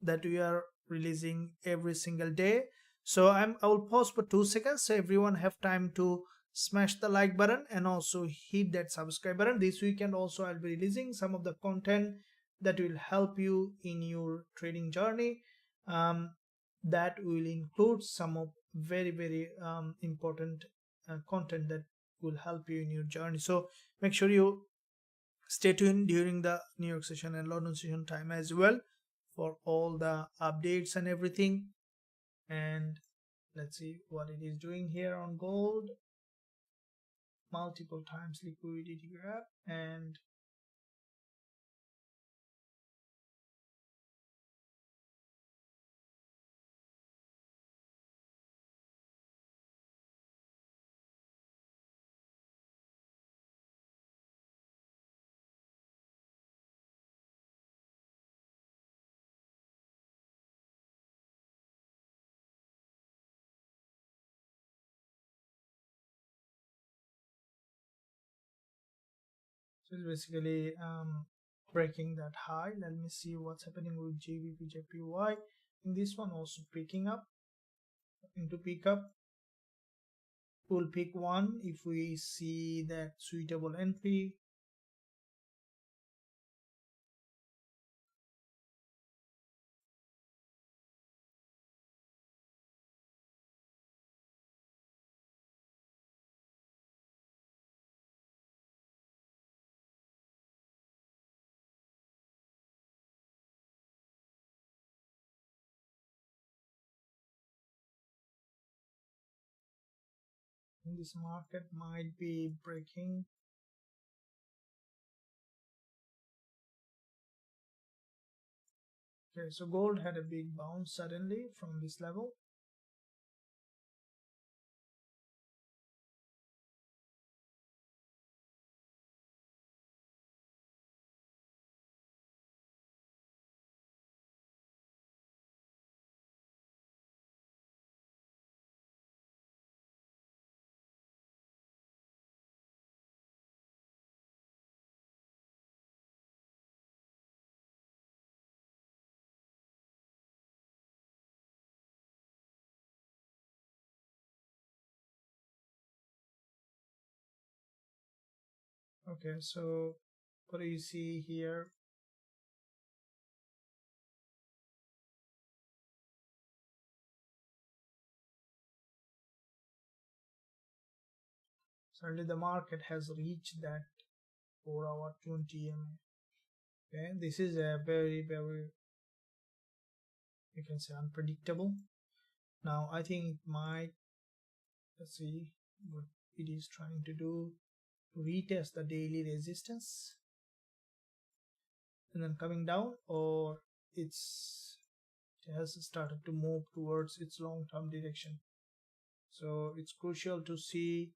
that we are releasing every single day. So I will pause for 2 seconds so everyone have time to smash the like button and also hit that subscribe button. This weekend also I'll be releasing some of the content that will help you in your trading journey. That will include some of very important content that will help you in your journey. So make sure you stay tuned during the New York session and London session time as well for all the updates and everything. And let's see what it is doing here on gold. Multiple times liquidity grab, and so it's basically breaking that high. Let me see what's happening with GBPJPY. In this one also picking up into pick up. We'll pick one if we see that suitable entry. This market might be breaking. Okay, so gold had a big bounce suddenly from this level. Okay, so what do you see here? Certainly the market has reached that 4-hour 20 EMA. Okay, this is a very you can say unpredictable. Now I think it might, let's see what it is trying to do, to retest the daily resistance and then coming down, or it has started to move towards its long-term direction. So it's crucial to see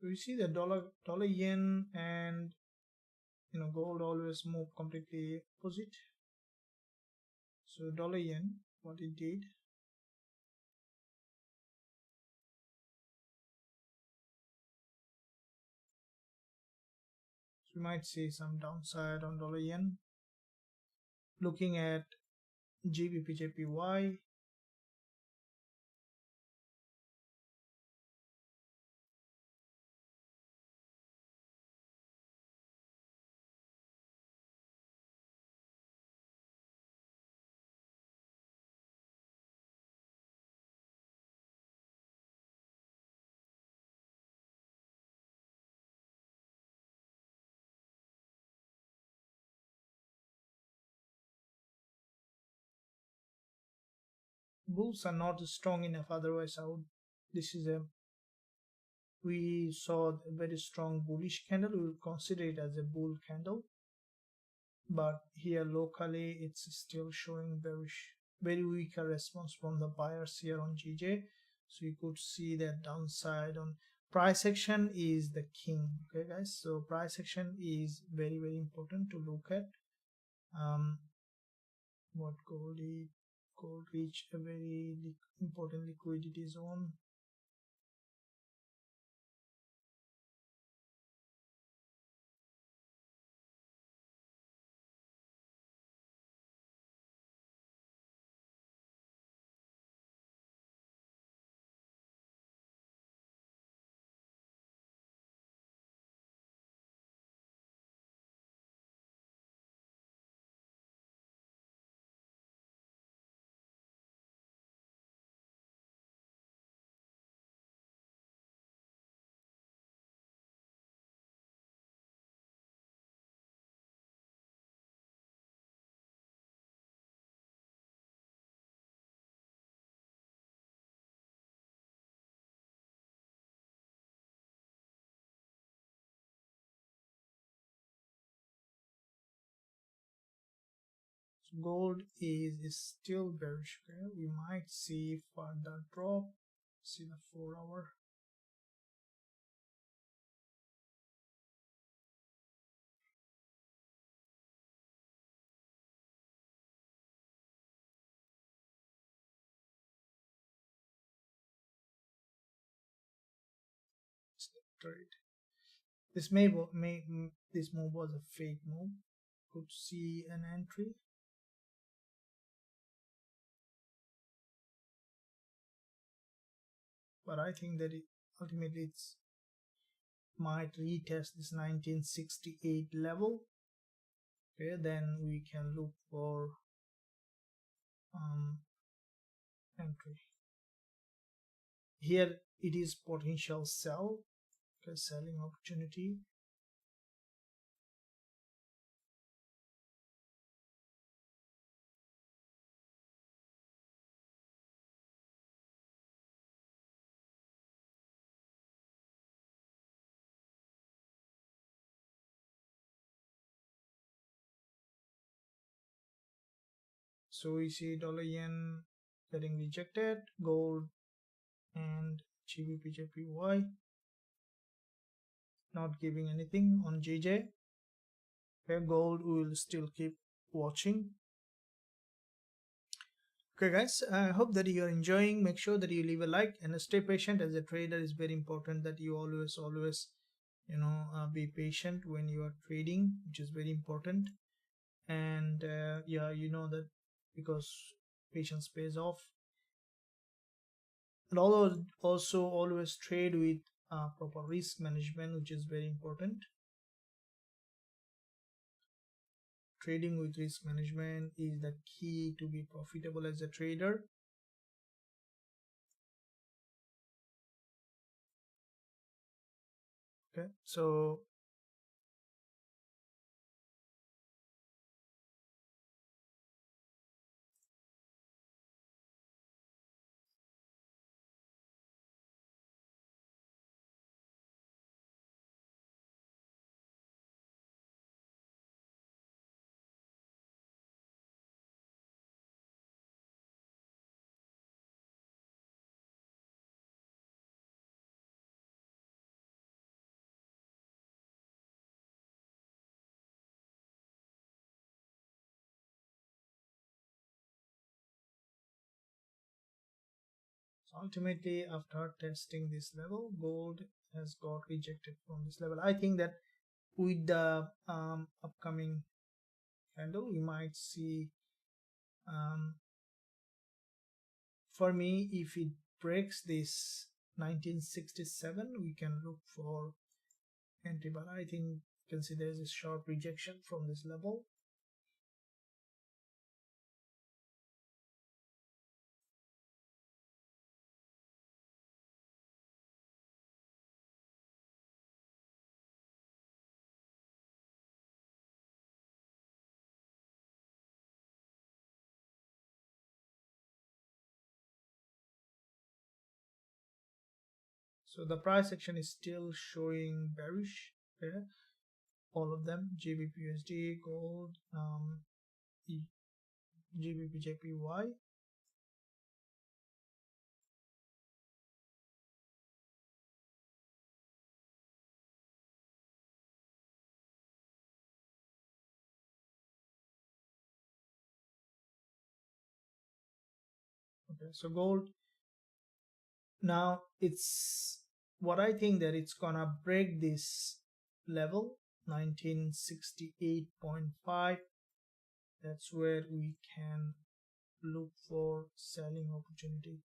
we see the dollar yen and gold always move completely opposite. So dollar yen, what it did, so we might see some downside on dollar yen. Looking at GBPJPY, bulls are not strong enough, otherwise this is a, we saw a very strong bullish candle, we will consider it as a bull candle, but here locally it's still showing bearish, very weaker response from the buyers here on GJ. So you could see that downside on price action is the king. Okay guys, so price action is very important to look at. What gold reached a very important liquidity zone. Gold is still bearish. Okay, we might see further drop. See the 4-hour. Trade. This this move was a fake move. Could see an entry, but I think that ultimately it's might retest this 1968 level. Okay, then we can look for entry. Here it is potential sell. Okay, selling opportunity. So we see dollar yen getting rejected, gold and GBPJPY not giving anything on GJ. Okay, gold we will still keep watching. Okay guys, I hope that you are enjoying. Make sure that you leave a like and stay patient. As a trader, it's very important that you always be patient when you are trading, which is very important. And yeah, you know that because patience pays off. And also always trade with proper risk management, which is very important. Trading with risk management is the key to be profitable as a trader. Okay, so ultimately, after testing this level, gold has got rejected from this level. I think that with the upcoming candle, we might see, for me, if it breaks this 1967, we can look for entry, but I think you can see there's a sharp rejection from this level. So the price action is still showing bearish here, all of them, GBPUSD, gold, GBPJPY. Okay, so gold now, it's what I think that it's gonna break this level 1968.5. That's where we can look for selling opportunity.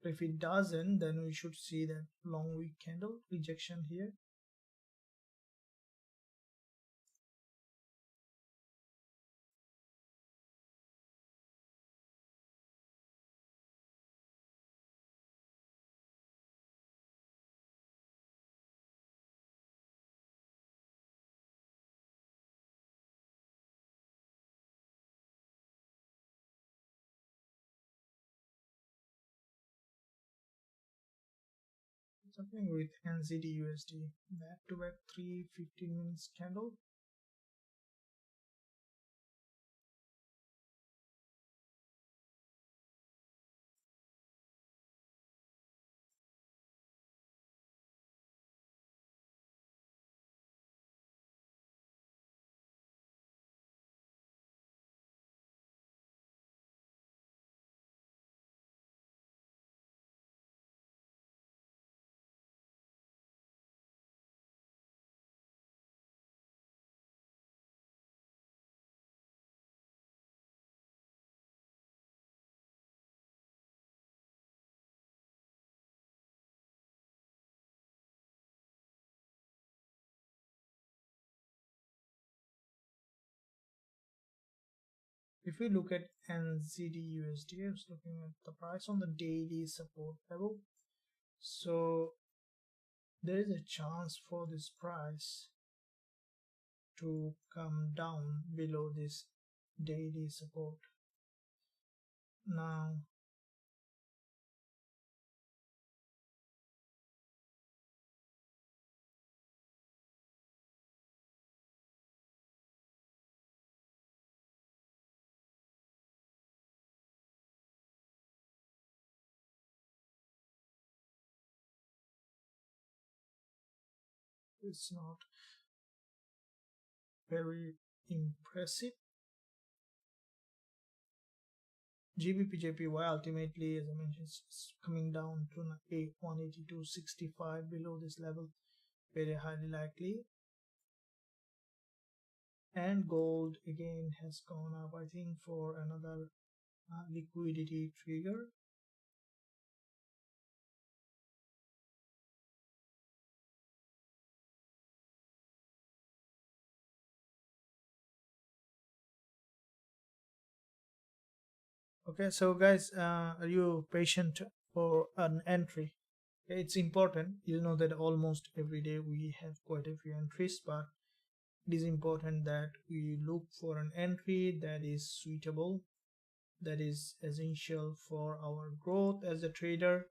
If it doesn't, then we should see that long wick candle rejection here. Something with NZDUSD, back to back 3 15 minutes candle. If we look at NZDUSD, I was looking at the price on the daily support level. So there is a chance for this price to come down below this daily support. Now it's not very impressive. GBPJPY ultimately, as I mentioned, is coming down to 182.65 below this level, very highly likely. And gold again has gone up, I think, for another liquidity trigger. Okay, so guys, are you patient for an entry? Okay, it's important. You know that almost every day we have quite a few entries, but it is important that we look for an entry that is suitable, that is essential for our growth as a trader.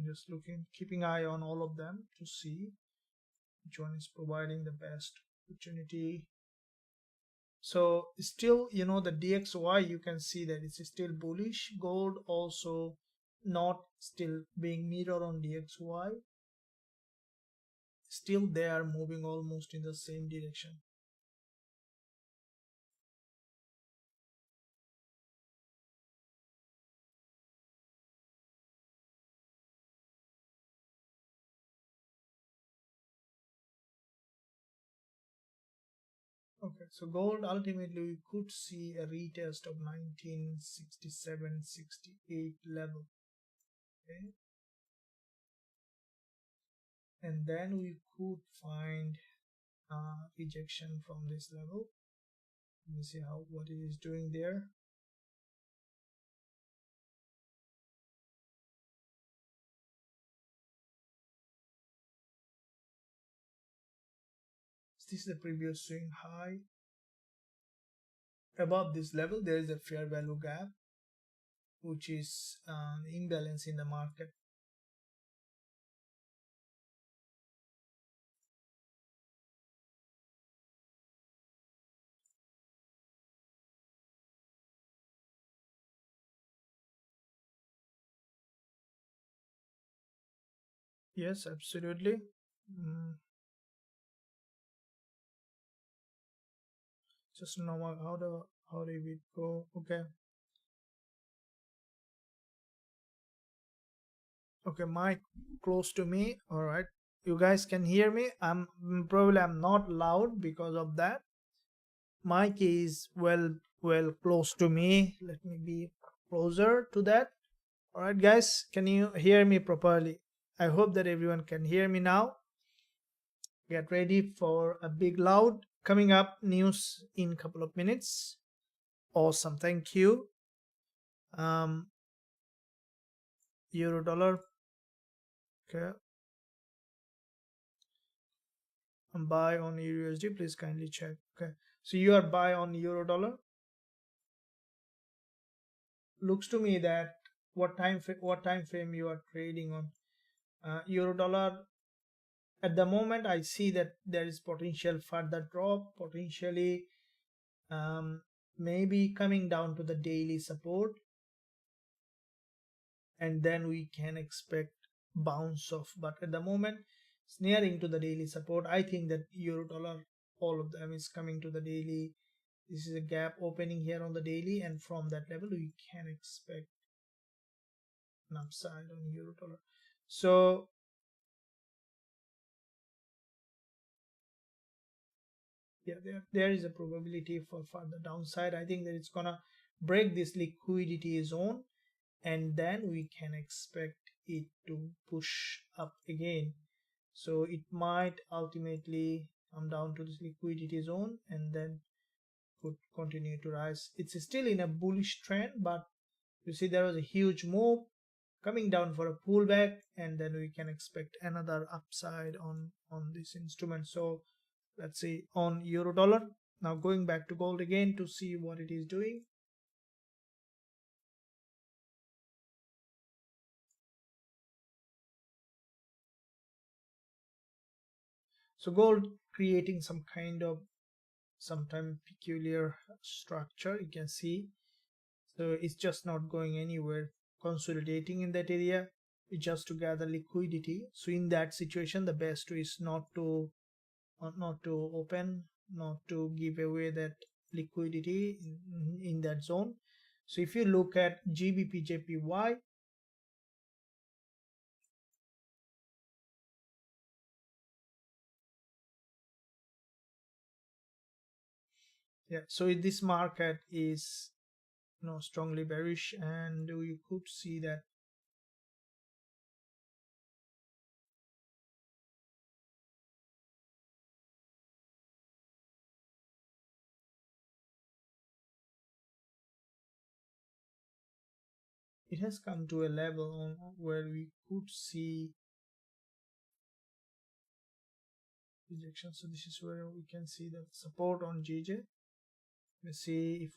Just looking, keeping eye on all of them to see which one is providing the best opportunity. So still, you know, the DXY, you can see that it's still bullish. Gold also not still being mirror on DXY. Still they are moving almost in the same direction. Okay, so gold ultimately we could see a retest of 1967-68 level. Okay, and then we could find rejection from this level. Let me see what it is doing there. This is the previous swing high. Above this level there is a fair value gap, which is imbalance in the market. Yes, absolutely. Just know how do we go. Okay, mic close to me. All right, you guys can hear me. I'm not loud because of that. Mic is well close to me. Let me be closer to that. All right, guys, can you hear me properly? I hope that everyone can hear me now. Get ready for a big loud coming up news in a couple of minutes. Awesome, thank you. Euro dollar. Okay, buy on EURUSD, please kindly check. Okay, so you are buy on euro dollar. Looks to me that what time frame you are trading on. Euro dollar at the moment I see that there is potential further drop, potentially maybe coming down to the daily support, and then we can expect bounce off, but at the moment it's nearing to the daily support. I think that euro dollar, all of them is coming to the daily. This is a gap opening here on the daily, and from that level we can expect an upside on euro dollar. So yeah, there is a probability for further downside. I think that it's gonna break this liquidity zone, and then we can expect it to push up again. So it might ultimately come down to this liquidity zone and then could continue to rise. It's still in a bullish trend, but you see there was a huge move coming down for a pullback, and then we can expect another upside on this instrument. So let's see on euro dollar. Now going back to gold again to see what it is doing. So gold creating some kind of sometime peculiar structure, you can see. So it's just not going anywhere, consolidating in that area. It's just to gather liquidity. So in that situation the best is not to open, not to give away that liquidity in that zone. So if you look at Gbpusd, yeah, so this market is strongly bearish, and you could see that it has come to a level where we could see rejection. So this is where we can see the support on GJ. Let's see if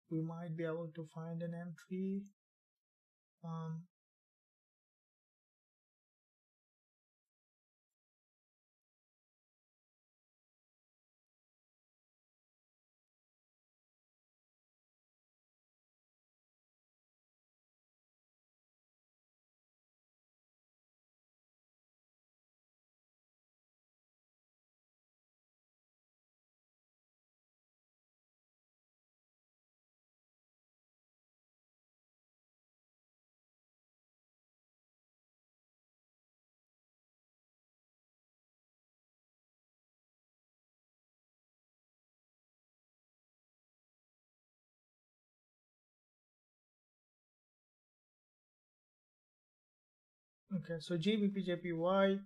we might be able to find an entry. Okay, so GBPJPY,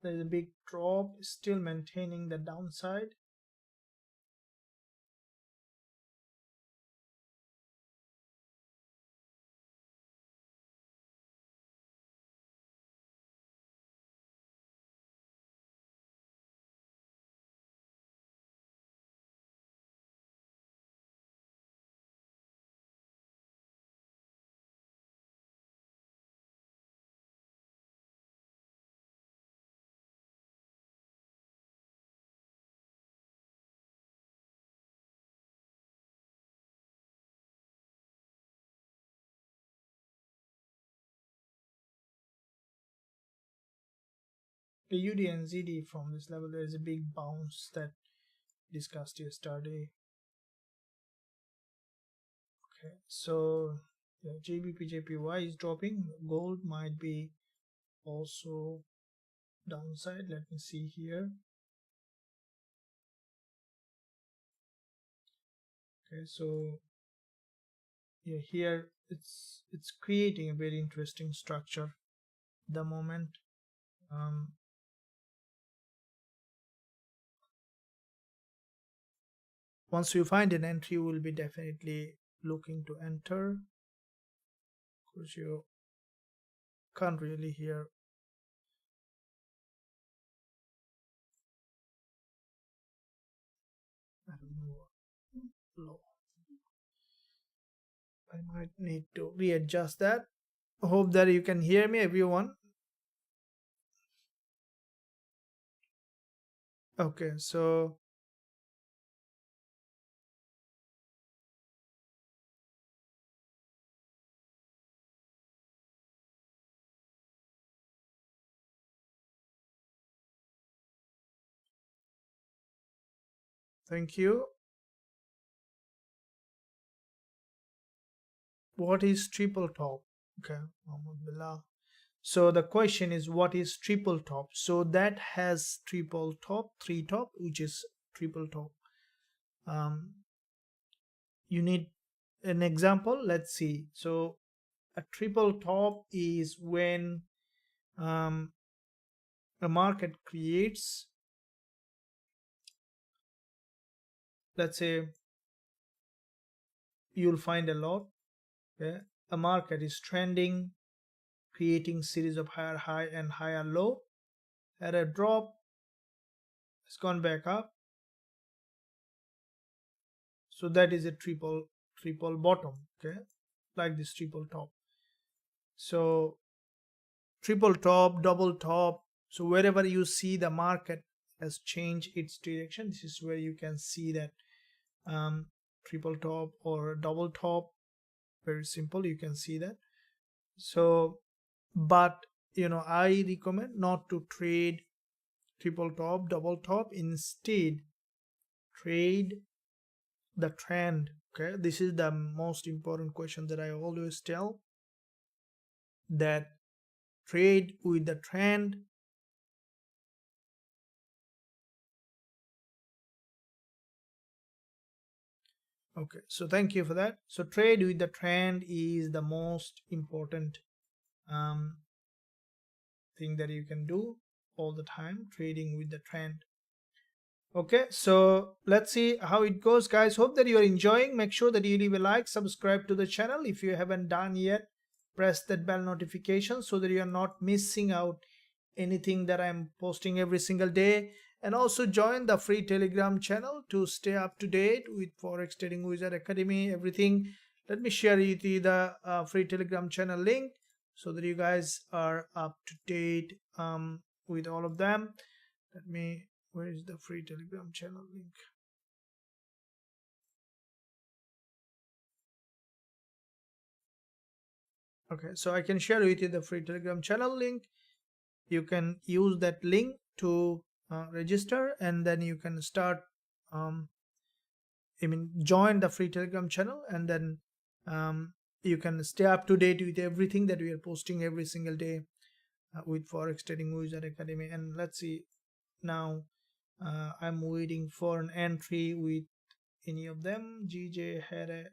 there is a big drop, still maintaining the downside. The UD and ZD from this level, there is a big bounce that discussed yesterday. Okay, so yeah, GBPJPY is dropping. Gold might be also downside. Let me see here. Okay, so yeah, here it's creating a very interesting structure at the moment. Once you find an entry, you will be definitely looking to enter, because you can't really hear. I don't know. Low. I might need to readjust that. Hope that you can hear me, everyone. Okay, so thank you. What is triple top? Okay, so the question is, what is triple top? So that has triple top, three top, which is triple top. You need an example. Let's see. So a triple top is when a market creates, let's say you'll find a lot. Okay? A market is trending, creating series of higher high and higher low. At a drop, it's gone back up. So that is a triple bottom. Okay, like this triple top. So triple top, double top. So wherever you see the market has changed its direction, this is where you can see that triple top or double top. Very simple, you can see that. So but I recommend not to trade triple top, double top. Instead, trade the trend. Okay, this is the most important question that I always tell, that trade with the trend. Okay, so thank you for that. So trade with the trend is the most important thing that you can do all the time, trading with the trend. Okay, so let's see how it goes, guys. Hope that you are enjoying. Make sure that you leave a like, subscribe to the channel if you haven't done yet. Press that bell notification so that you are not missing out anything that I'm posting every single day. And also join the free Telegram channel to stay up to date with Forex Trading Wizard Academy, everything. Let me share you the free Telegram channel link so that you guys are up to date with all of them. Where is the free Telegram channel link? Okay, so I can share with you the free Telegram channel link. You can use that link to register, and then you can start join the free Telegram channel, and then you can stay up to date with everything that we are posting every single day with Forex Trading Wizard Academy. And let's see, now I'm waiting for an entry with any of them. GJ had a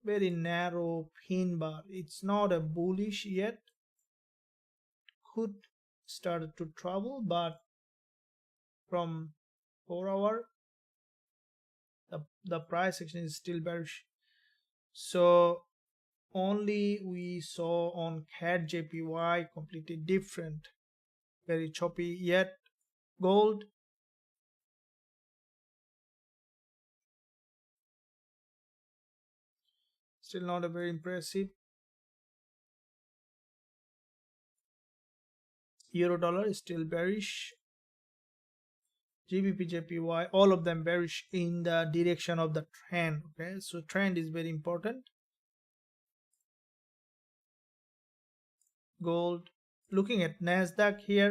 very narrow pin bar. It's not a bullish yet. could start to trouble, but from 4 hour the price action is still bearish. So only we saw on CHFJPY completely different, very choppy. Yet gold still not a very impressive. Euro dollar is still bearish. GBP, JPY, all of them bearish in the direction of the trend. Okay, so trend is very important. Gold, looking at NASDAQ here,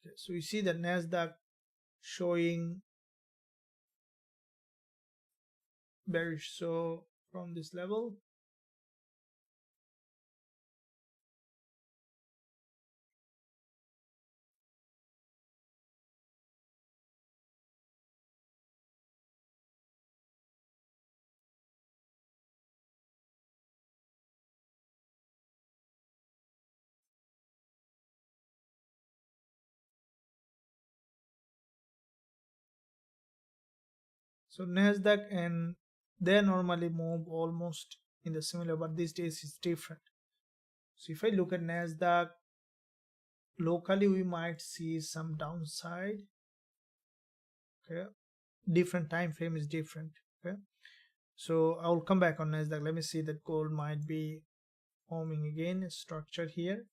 okay, so you see that NASDAQ showing bearish. So from this level, so NASDAQ, and they normally move almost in the similar, but these days it's different. So if I look at NASDAQ locally, we might see some downside. Okay, different time frame is different. Okay, so I'll come back on NASDAQ. Let me see that gold might be forming again a structure here.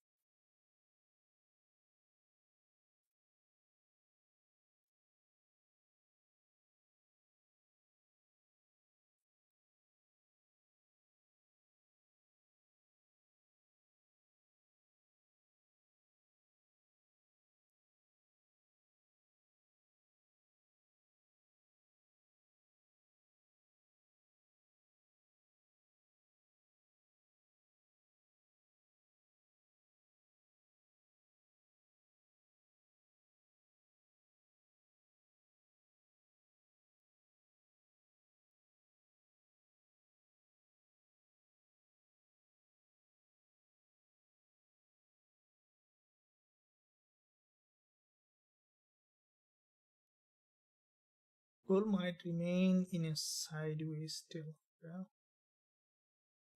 Gold might remain in a sideways still. Yeah.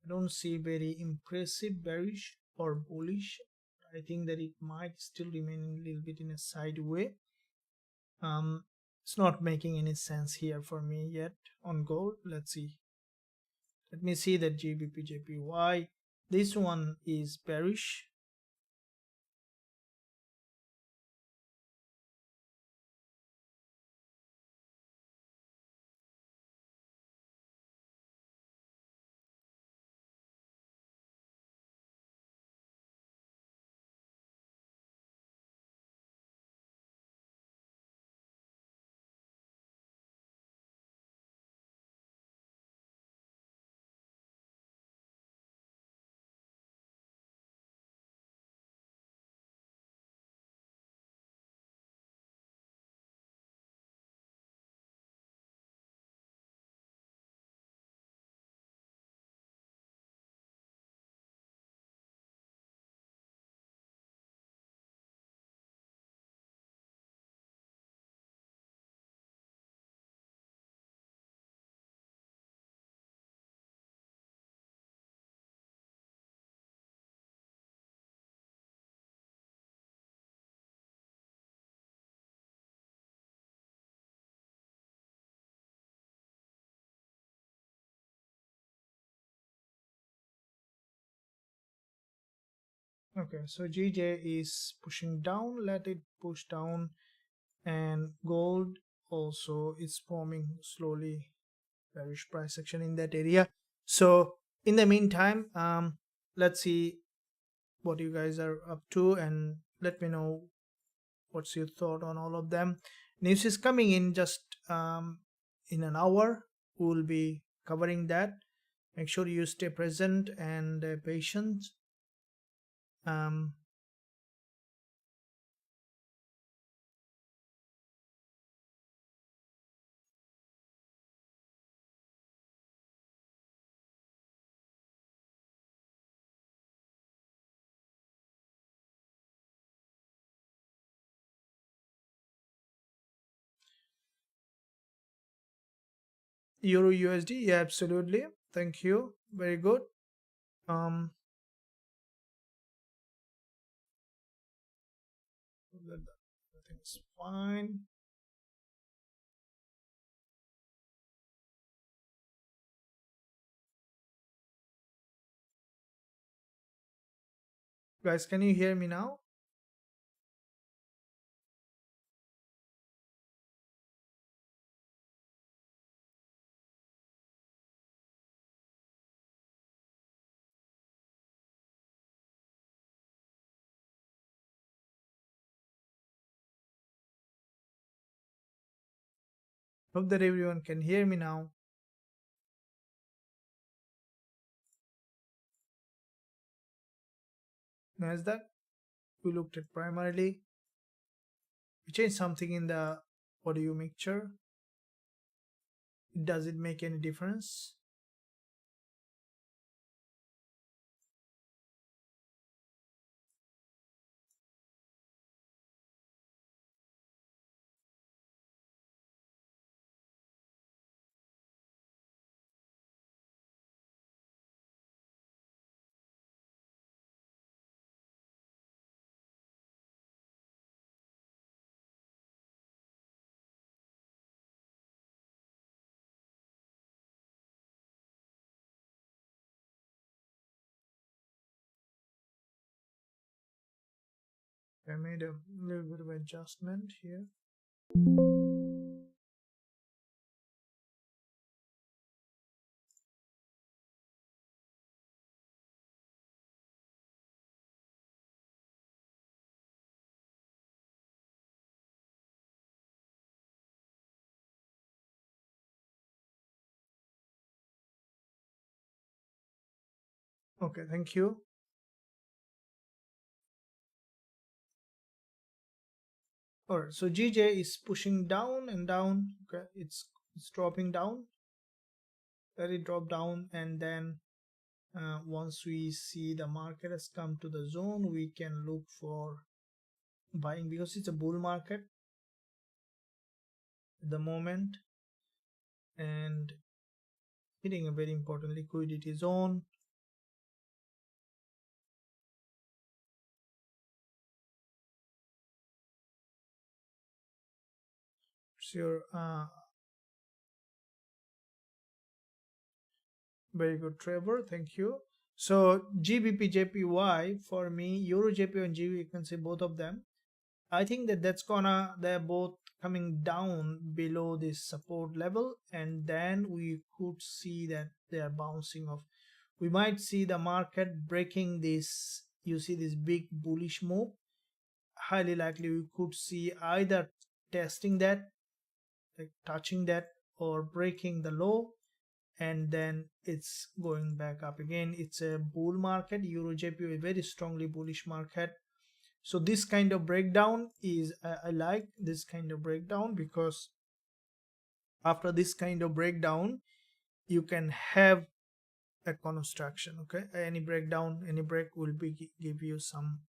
I don't see very impressive bearish or bullish. I think that it might still remain a little bit in a sideways. It's not making any sense here for me yet on gold. Let's see. Let me see that GBP JPY. This one is bearish. Okay, so GJ is pushing down. Let it push down, and gold also is forming slowly bearish price action in that area. So in the meantime, let's see what you guys are up to, and let me know what's your thought on all of them. News is coming in just in an hour. We'll be covering that. Make sure you stay present and patient. Euro USD, yeah, absolutely. Thank you. Very good. Everything's fine. Guys, can you hear me now? Hope that everyone can hear me now. NASDAQ, we looked at primarily. We changed something in the audio mixture. Does it make any difference? I made a little bit of adjustment here. Okay, thank you. Alright, so GJ is pushing down and down. Okay, it's dropping down. Let it drop down, and then once we see the market has come to the zone, we can look for buying because it's a bull market at the moment and hitting a very important liquidity zone. Sure. Very good, Trevor. Thank you. So GBPJPY for me, EuroJPY and GB, you can see both of them. I think that they're both coming down below this support level, and then we could see that they are bouncing off. We might see the market breaking this. You see this big bullish move. Highly likely we could see either testing that, like touching that, or breaking the low, and then it's going back up again. It's a bull market. EuroJPY, a very strongly bullish market. So this kind of breakdown is I like this kind of breakdown, because after this kind of breakdown you can have a construction. Okay, any breakdown, any break will be give you some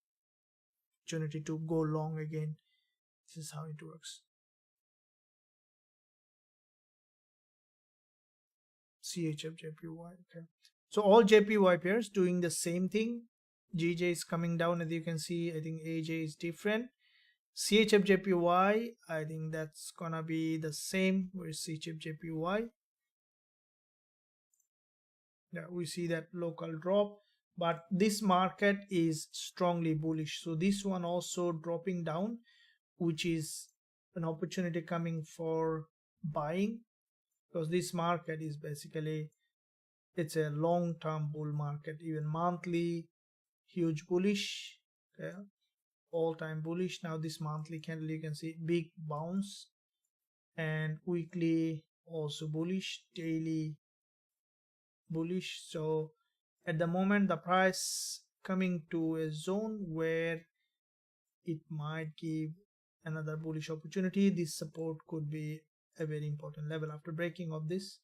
opportunity to go long again. This is how it works. CHFJPY. Okay, so all JPY pairs doing the same thing. GJ is coming down, as you can see. I think AJ is different. CHFJPY, I think that's gonna be the same. Where's CHFJPY? Yeah, we see that local drop, but this market is strongly bullish. So this one also dropping down, which is an opportunity coming for buying, because this market is basically, it's a long-term bull market. Even monthly, huge bullish. Okay, all-time bullish. Now this monthly candle, you can see big bounce, and weekly also bullish, daily bullish. So at the moment the price coming to a zone where it might give another bullish opportunity. This support could be a very important level. After breaking of this,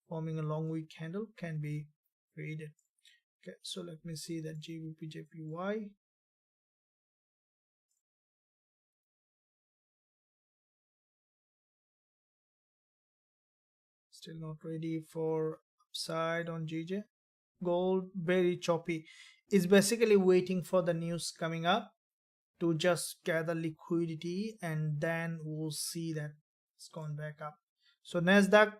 forming a long wick candle can be created. Okay, so let me see that GBPJPY. still not ready for upside on GJ. Gold very choppy. It's basically waiting for the news coming up to just gather liquidity, and then we'll see that it's gone back up. So NASDAQ,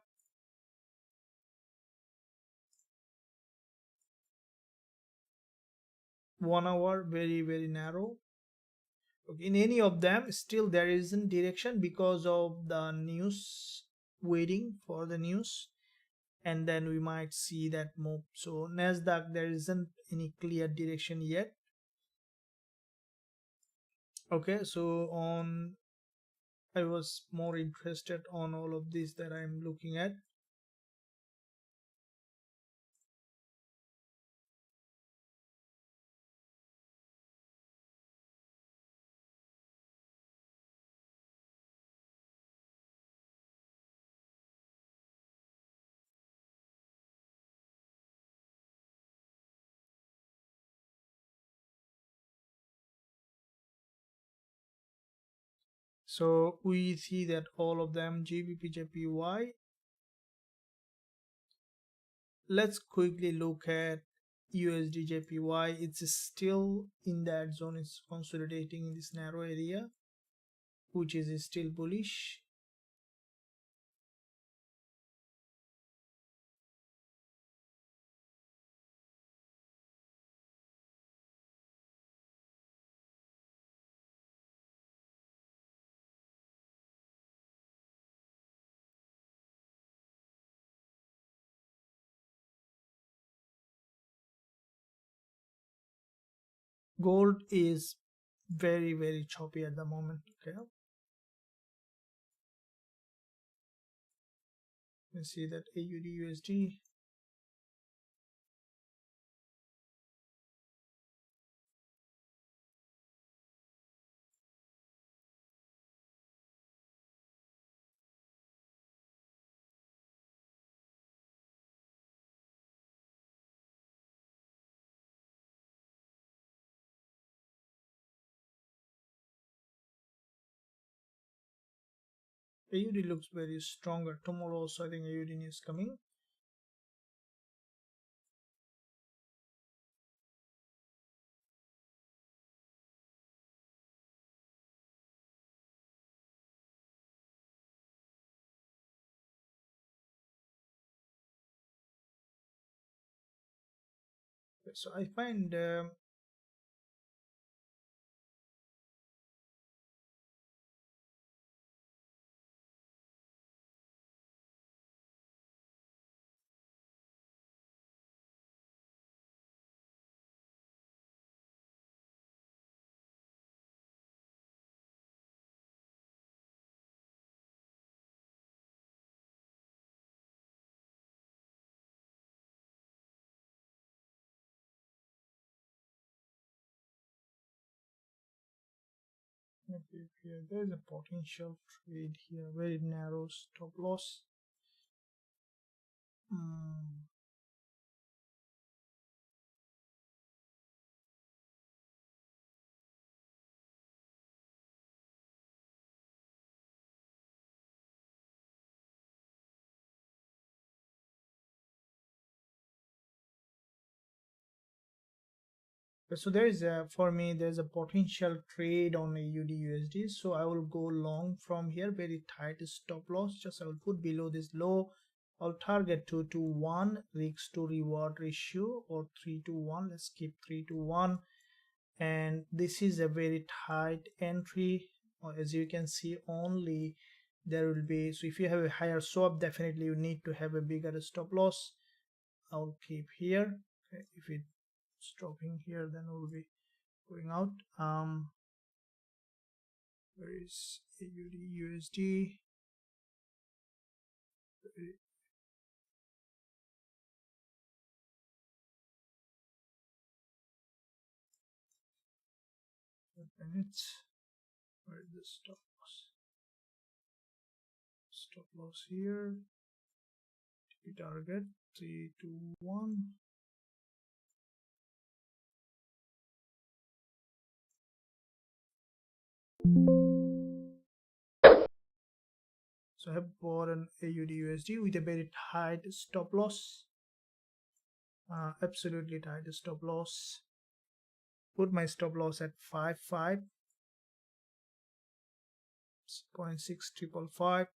1 hour, very narrow. In any of them, still there isn't direction because of the news, waiting for the news, and then we might see that move. So NASDAQ, there isn't any clear direction yet. Okay, so on, I was more interested on all of this that I'm looking at. So we see that all of them, GBPJPY. Let's quickly look at USDJPY. It's still in that zone. It's consolidating in this narrow area, which is still bullish. Gold is very choppy at the moment. Okay, you see that AUDUSD. AUD looks very stronger. Tomorrow also I think AUD is coming. So I find here there's a potential trade here, very narrow stop loss. So there is a, for me there's a potential trade on AUDUSD, so I will go long from here. Very tight stop loss, just I will put below this low. I'll target 2 to 1 risk to reward ratio, or 3 to 1. Let's keep 3 to 1. And this is a very tight entry, as you can see. Only there will be, so if you have a higher swap, definitely you need to have a bigger stop loss. I'll keep here. Okay, if it's dropping here, then we'll be going out. Where is AUDUSD? Minutes. Where is the stop loss? Stop loss here. Target 3 to 1. So I have bought an AUDUSD with a very tight stop loss, absolutely tight stop loss. Put my stop loss at 0.65.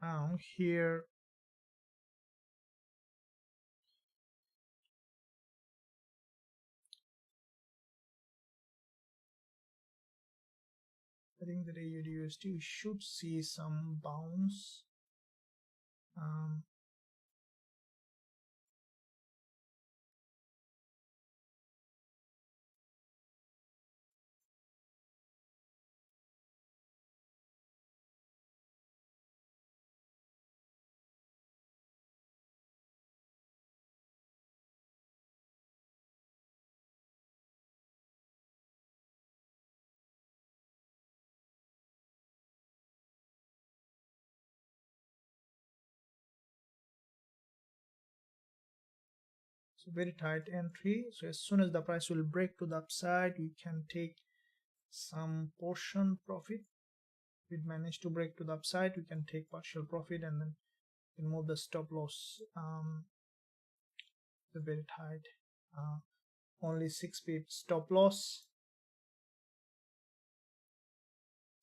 Now here I think that AUDUSD should see some bounce. So very tight entry. So as soon as the price will break to the upside, we can take some portion profit. If it managed to break to the upside, we can take partial profit and then move the stop loss. Very tight. Only 6 pips stop loss.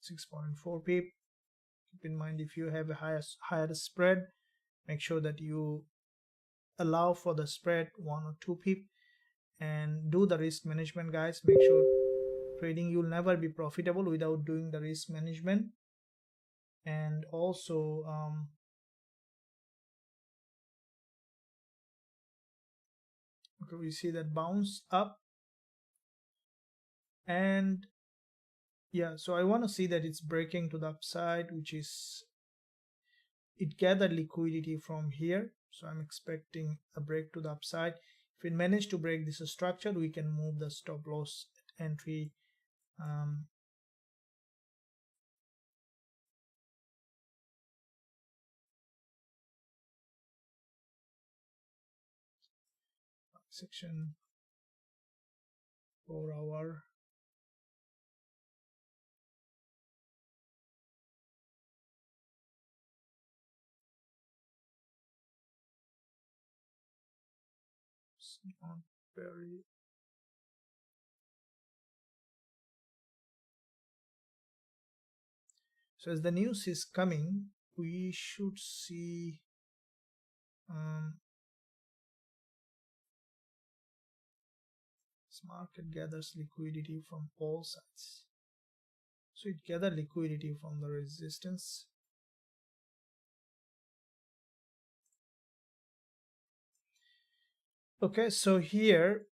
6.4 pip. Keep in mind, if you have a higher spread, make sure that you allow for the spread 1 or 2 pip and do the risk management, guys. Make sure trading, you'll never be profitable without doing the risk management. And also okay, we see that bounce up, and yeah, so I want to see that it's breaking to the upside, which is it gathered liquidity from here, so I'm expecting a break to the upside. If it managed to break this structure, we can move the stop loss entry section 4 hour. It's not very so as the news is coming, we should see this market gathers liquidity from all sides. So it gathered liquidity from the resistance. Okay, so here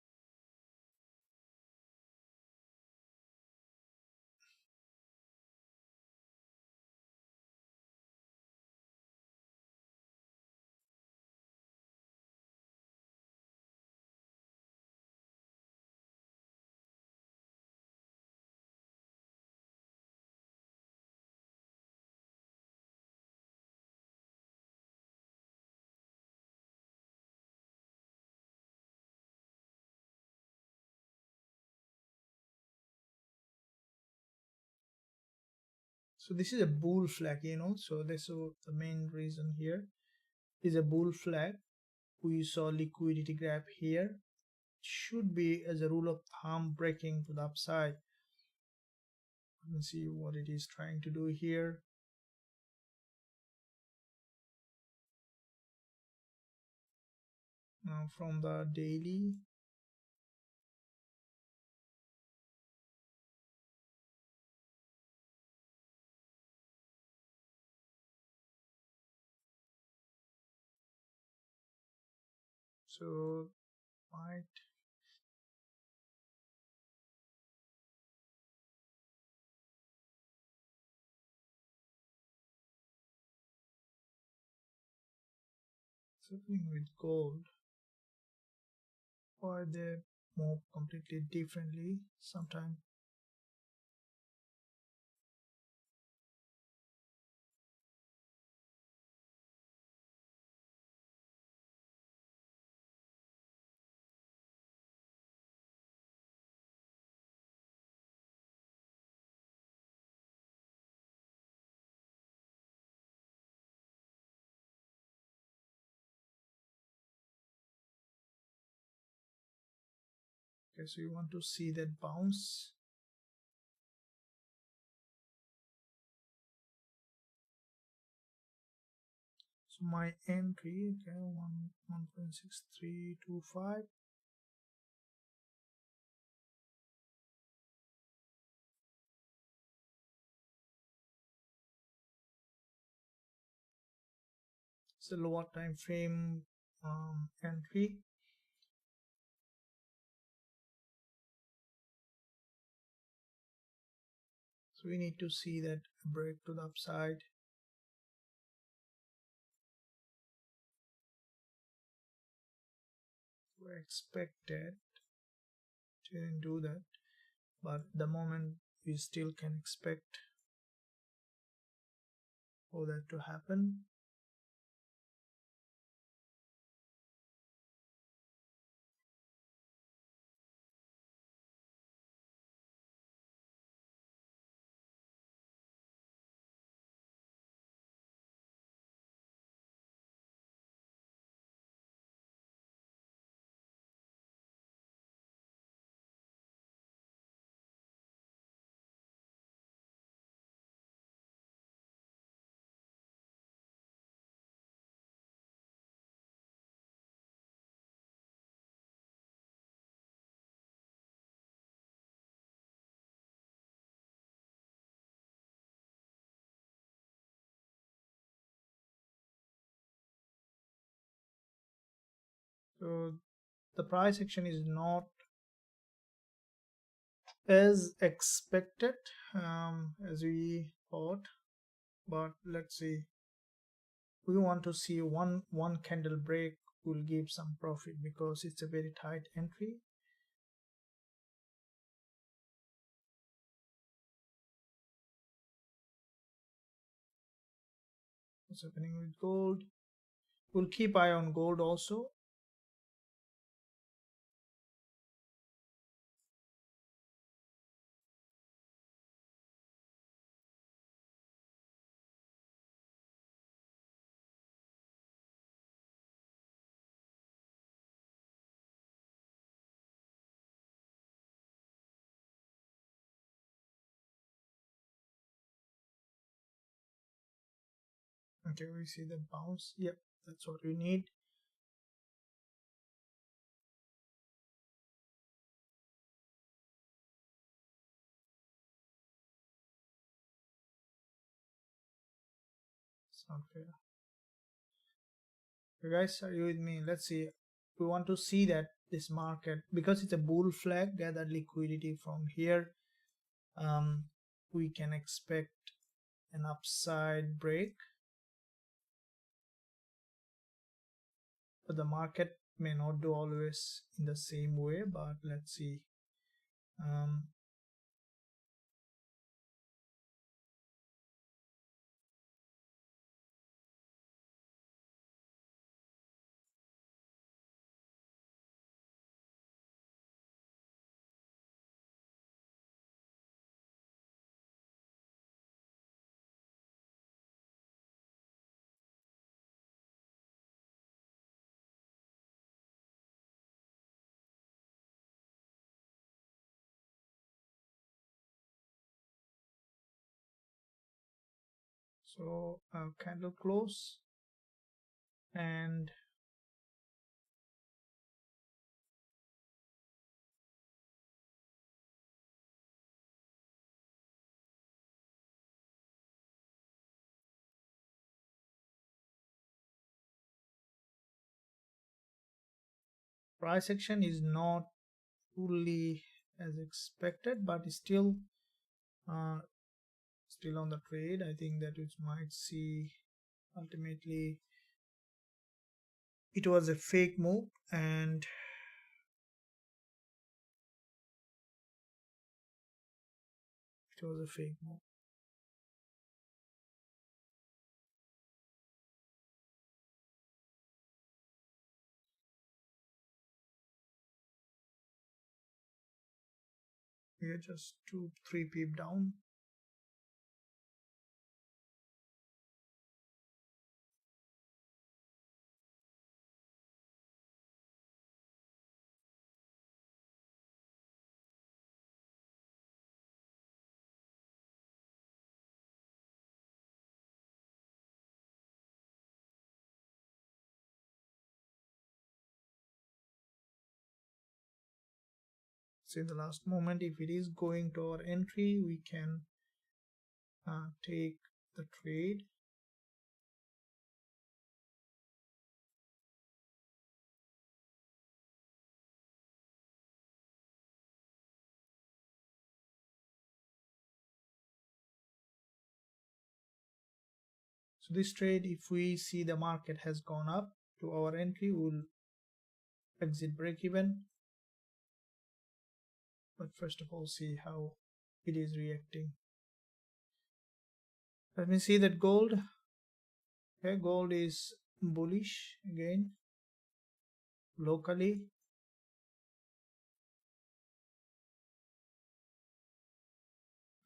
so this is a bull flag, so that's the main reason here is a bull flag. We saw liquidity grab here, should be as a rule of thumb breaking to the upside. Let's see what it is trying to do here. Now from the daily, So might something with gold, or they move completely differently sometime. Okay, so you want to see that bounce. So my entry, okay, 1.6325. It's a lower time frame entry. So we need to see that break to the upside. We expected didn't do that, but the moment we still can expect for that to happen. So the price action is not as expected as we thought, but let's see. We want to see one candle break will give some profit because it's a very tight entry. What's happening with gold? We'll keep eye on gold also. Okay, we see the bounce. Yep, that's what we need. It's not fair. You guys, are you with me? Let's see. We want to see that this market, because it's a bull flag, gather liquidity from here. We can expect an upside break, but the market may not do always in the same way, but let's see. So candle close, and price action is not fully as expected, but still still on the trade. I think that it might see ultimately it was a fake move, and it was a fake move. We are just 2-3 pip down. So in the last moment, if it is going to our entry, we can take the trade. So this trade, if we see the market has gone up to our entry, we will exit break even. But first of all, see how it is reacting. Let me see that gold. Okay, gold is bullish again locally.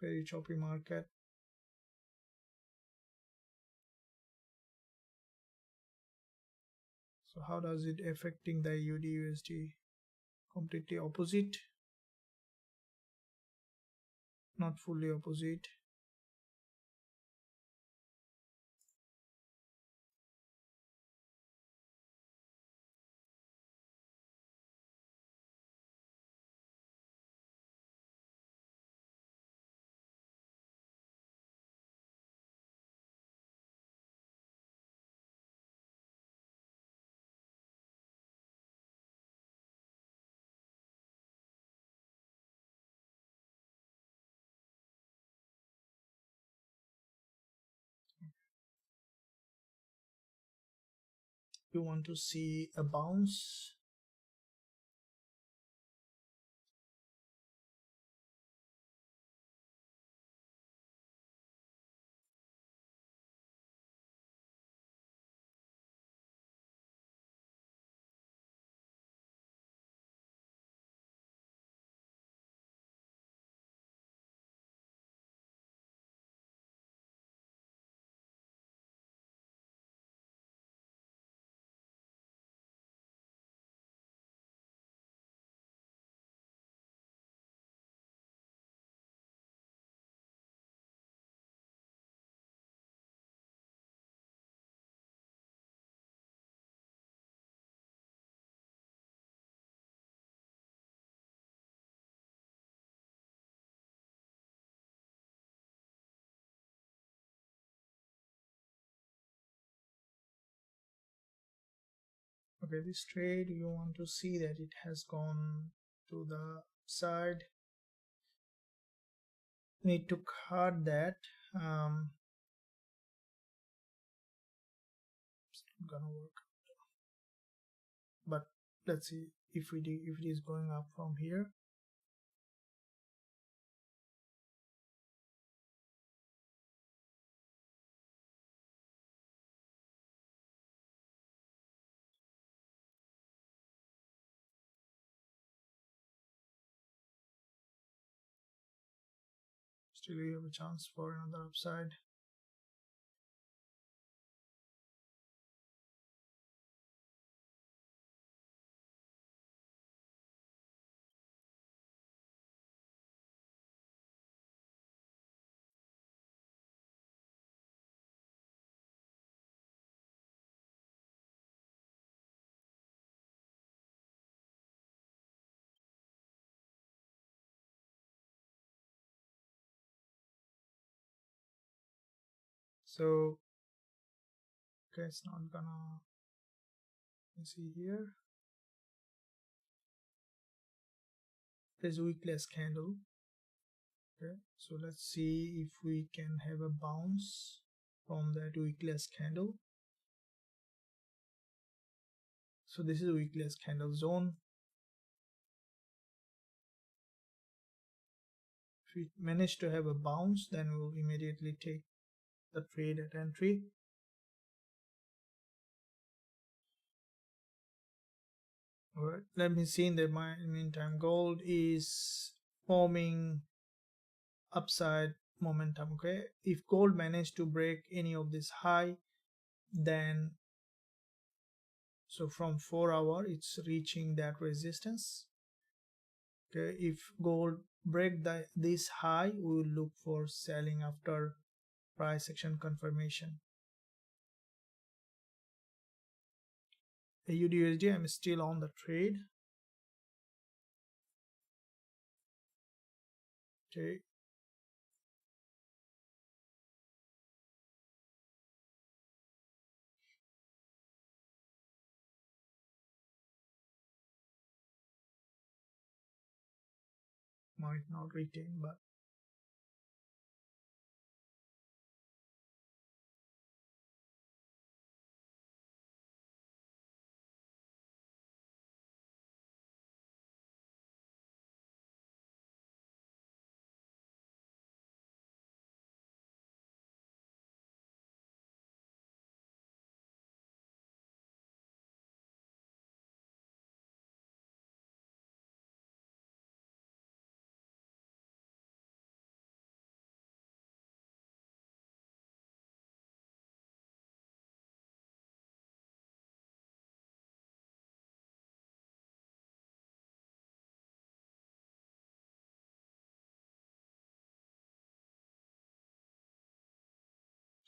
Very choppy market. So how does it affecting the AUDUSD? Completely opposite. Not fully opposite. You want to see a bounce. Okay, this trade, you want to see that it has gone to the side. Need to cut that. It's not gonna work. But let's see if it is going up from here. Still we have a chance for another upside. So okay, it's not gonna, you see here, There's a wickless candle. Okay, so let's see if we can have a bounce from that wickless candle. So this is a wickless candle zone. If we manage to have a bounce, then we'll immediately take the trade at entry. Alright, let me see in the meantime. Gold is forming upside momentum. Okay, if gold managed to break any of this high, then so from 4 hour it's reaching that resistance. Okay, if gold break this high, we will look for selling after price action confirmation. AUDUSD, I'm still on the trade. Okay, might not retain, but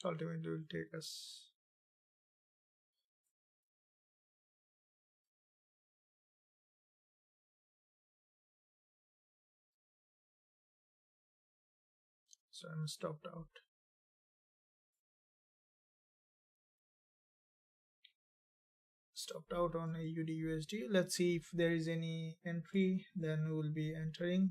ultimately will take us. So I'm stopped out. Stopped out on AUDUSD. Let's see if there is any entry, then we will be entering.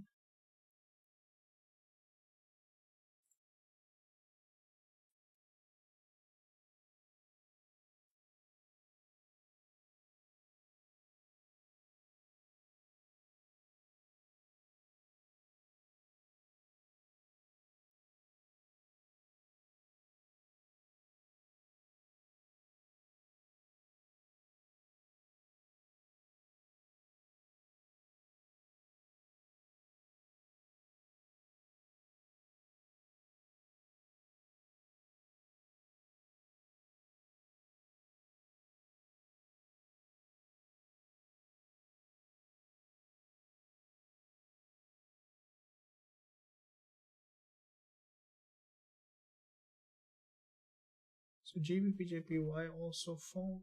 So GBPJPY also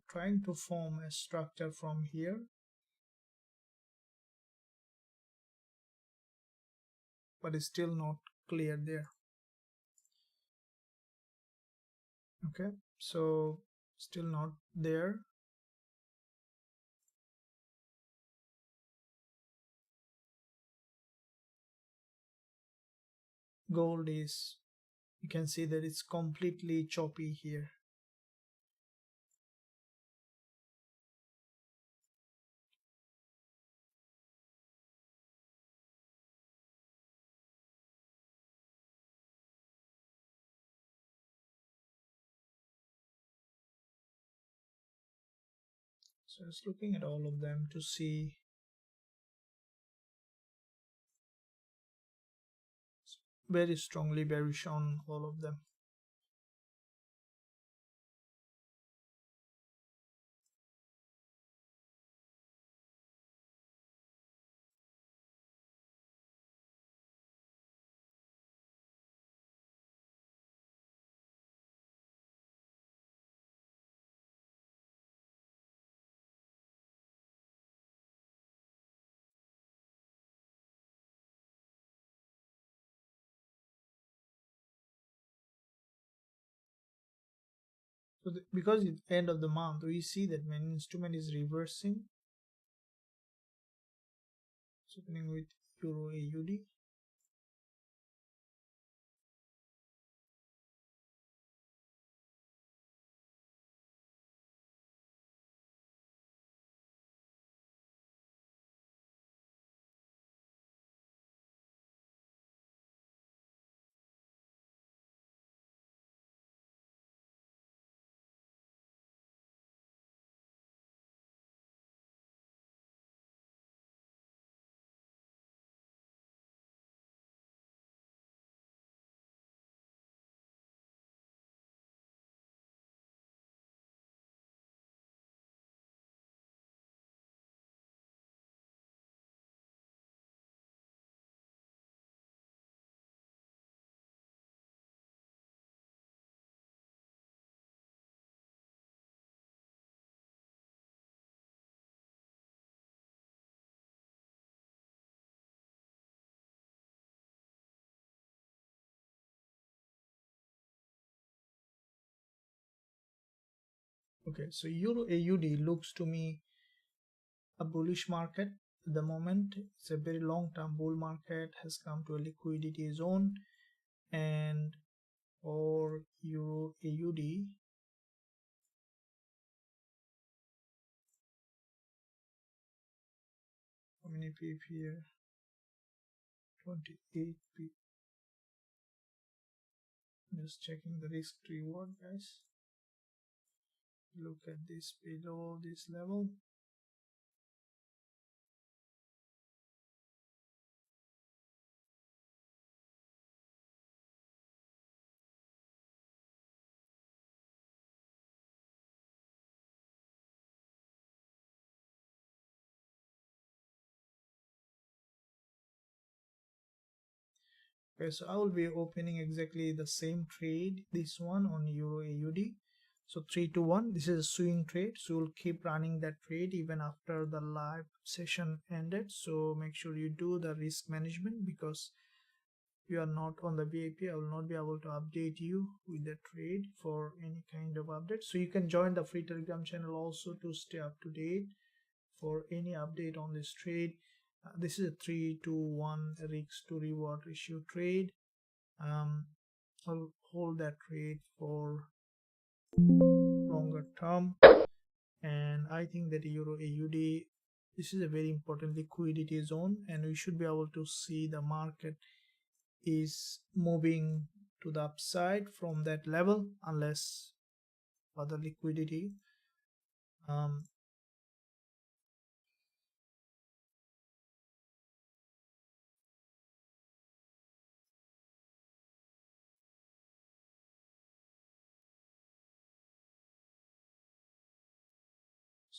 trying to form a structure from here, but it's still not clear there. Okay, so still not there. Gold is, you can see that it's completely choppy here. So just looking at all of them to see. Very strongly bearish on all of them. So because it's end of the month, we see that when instrument is reversing, it's happening with Euro AUD. Okay, so Euro AUD looks to me a bullish market at the moment. It's a very long-term bull market, has come to a liquidity zone, and for Euro AUD, how many pip here? 28 pip. Just checking the risk to reward, guys. Look at this below this level. Okay, so I will be opening exactly the same trade, this one on Euro AUD. So 3 to 1, this is a swing trade, so we'll keep running that trade even after the live session ended. So make sure you do the risk management, because if you are not on the VIP, I will not be able to update you with the trade for any kind of update. So you can join the free Telegram channel also to stay up to date for any update on this trade. This is a 3 to 1 risk to reward ratio trade. I'll hold that trade for longer term, and I think that Euro AUD, this is a very important liquidity zone, and we should be able to see the market is moving to the upside from that level unless further liquidity.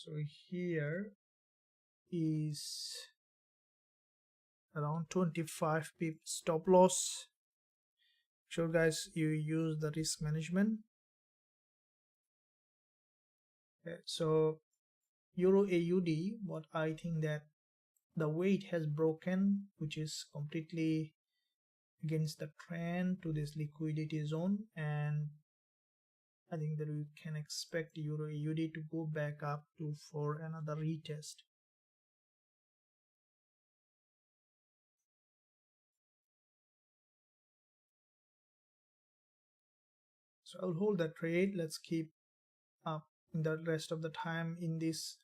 So here is around 25 pip stop loss. Sure guys, you use the risk management. Okay, so Euro AUD, what I think that the weight has broken, which is completely against the trend to this liquidity zone, and I think that we can expect Euro AUD to go back up to for another retest. So I'll hold that trade. Let's keep up in the rest of the time in this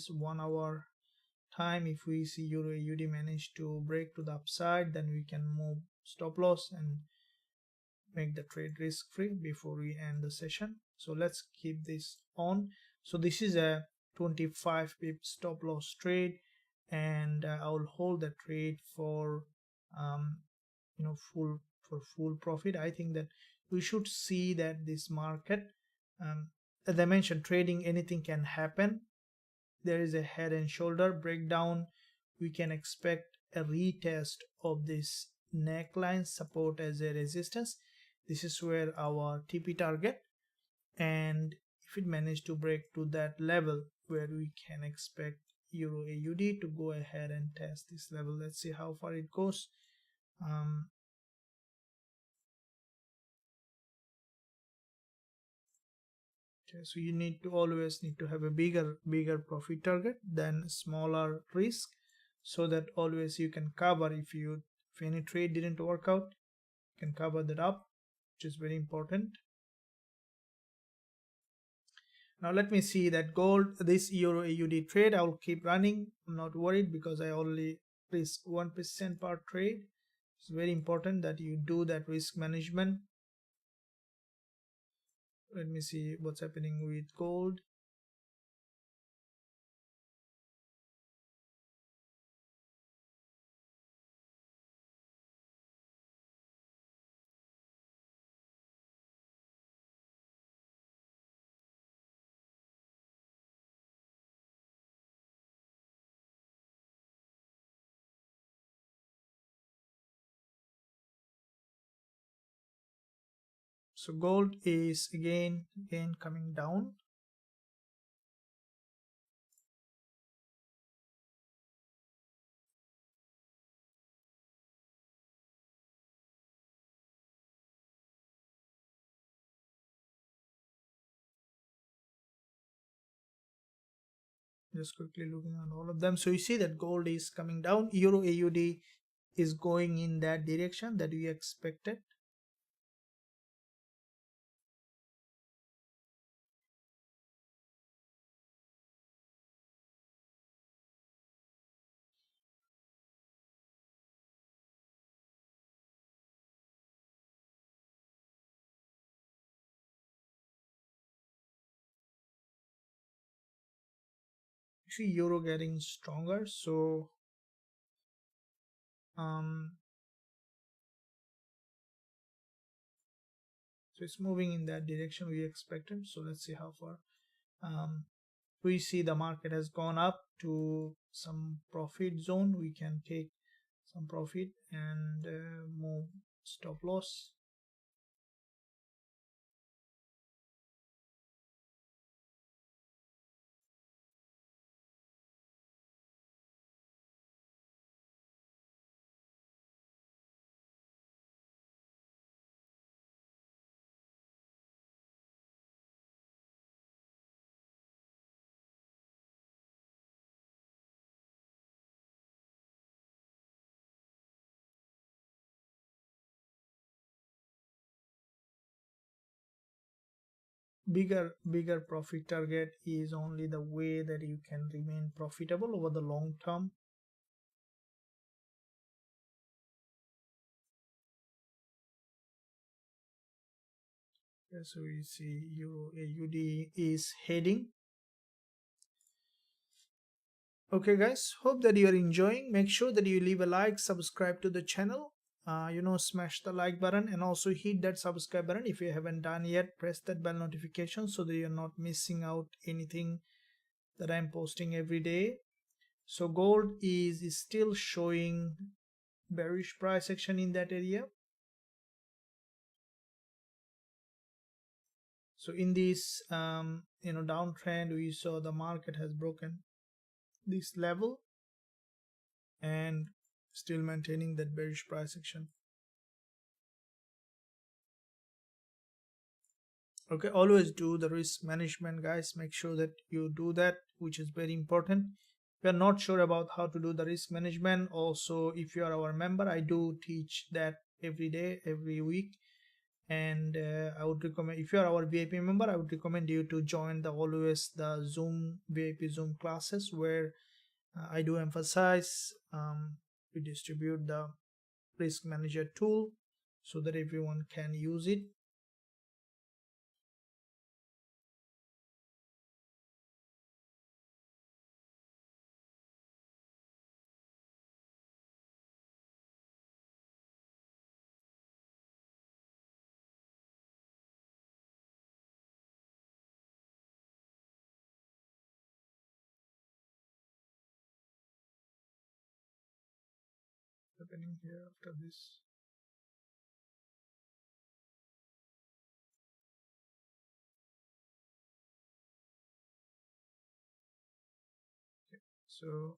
1 hour time. If we see Euro AUD manage to break to the upside, then we can move stop loss and make the trade risk free before we end the session. So let's keep this on. So this is a 25 pip stop loss trade, and I will hold the trade for full profit. I think that we should see that this market, as I mentioned, trading, anything can happen. There is a head and shoulder breakdown. We can expect a retest of this neckline support as a resistance. This is where our TP target, and if it managed to break to that level, where we can expect Euro AUD to go ahead and test this level. Let's see how far it goes. Okay, so you need to always have a bigger profit target than smaller risk. so that always you can cover if any trade didn't work out, you can cover that up, which is very important. Now let me see that gold, this euro AUD trade, I will keep running. I'm not worried because I only risk 1% per trade. It's very important that you do that risk management. Let me see what's happening with gold. So gold is again coming down. Just quickly looking at all of them. So you see that gold is coming down. Euro AUD is going in that direction that we expected. You see euro getting stronger. So so it's moving in that direction we expected. So let's see how far. We see the market has gone up to some profit zone. We can take some profit and move stop loss. Bigger profit target is only the way that you can remain profitable over the long term. So we see euro AUD is heading. Okay guys, hope that you are enjoying. Make sure that you leave a like, subscribe to the channel, smash the like button, and also hit that subscribe button if you haven't done yet. Press that bell notification so that you're not missing out anything that I'm posting every day. So gold is still showing bearish price action in that area. So in this downtrend, we saw the market has broken this level and still maintaining that bearish price action. Okay, always do the risk management, guys. Make sure that you do that, which is very important. If you're not sure about how to do the risk management, also if you are our member, I do teach that every day, every week. And I would recommend, if you are our VIP member, I would recommend you to join the Zoom VIP Zoom classes, where I do emphasize we distribute the risk manager tool so that everyone can use it. Happening here after this. So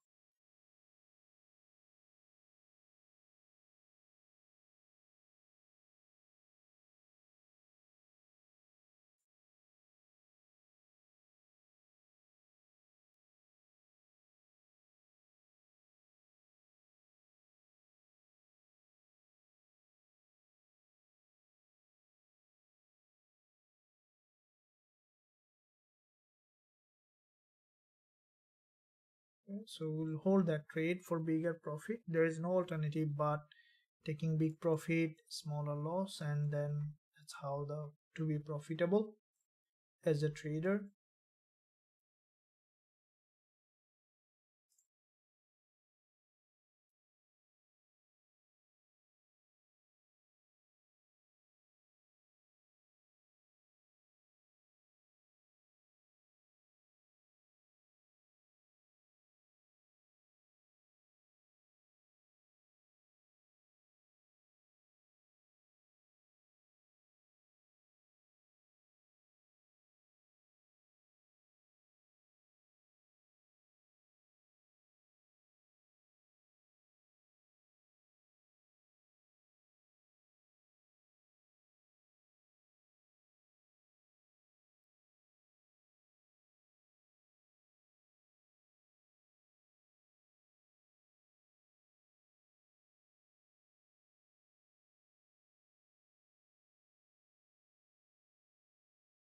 Okay, so we'll hold that trade for bigger profit. There is no alternative but taking big profit, smaller loss, and then that's how to be profitable as a trader.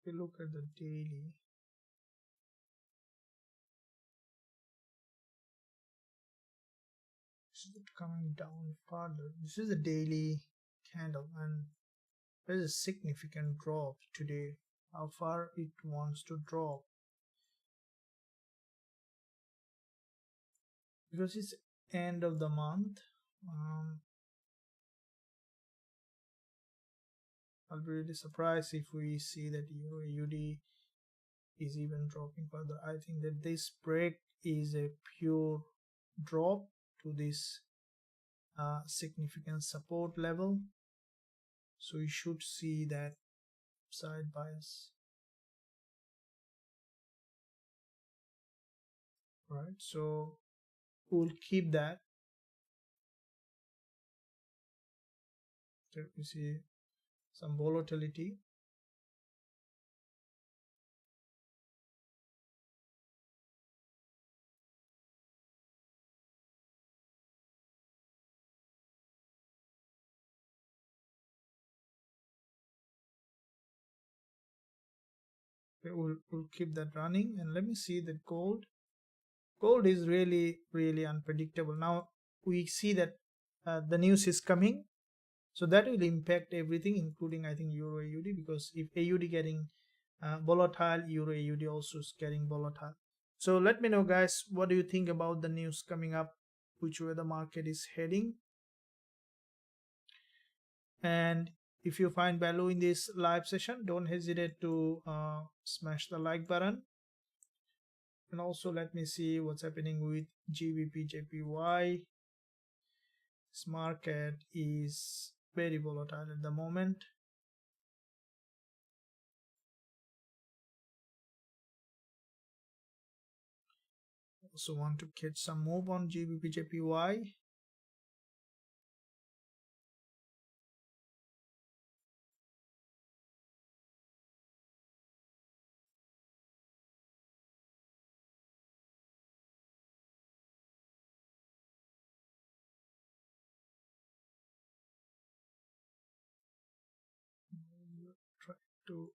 If you look at the daily, is it coming down further? This is a daily candle and there is a significant drop today. How far it wants to drop? Because it's end of the month. I'll be really surprised if we see that EURAUD is even dropping further. I think that this break is a pure drop to this significant support level. So you should see that side bias. Right, so we'll keep that. So you see some volatility. Okay, we'll keep that running, and let me see the gold. Gold is really unpredictable. Now we see that the news is coming, so that will impact everything, including I think EURAUD, because if AUD getting volatile, EURAUD also is getting volatile. So let me know, guys, what do you think about the news coming up, which way the market is heading. And if you find value in this live session, don't hesitate to smash the like button. And also let me see what's happening with GBPJPY. This market is very volatile at the moment. Also want to catch some move on GBPJPY. Try to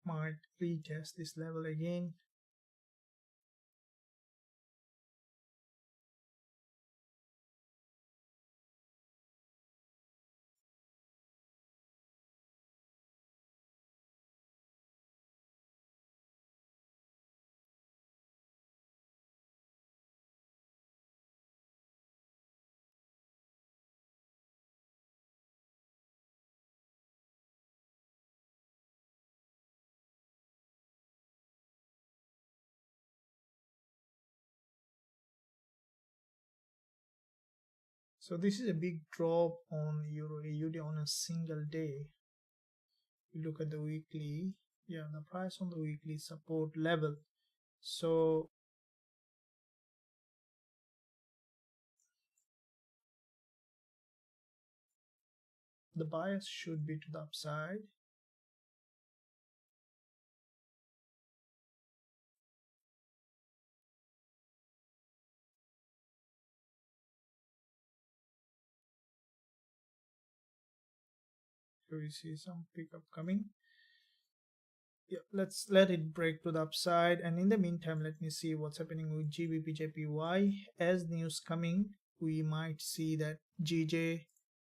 might retest this level again. So this is a big drop on EURAUD on a single day. we look at the weekly, yeah, the price on the weekly support level. So the bias should be to the upside. Here we see some pickup coming. Yeah, let's let it break to the upside, and in the meantime let me see what's happening with GBPJPY. As news coming, we might see that GJ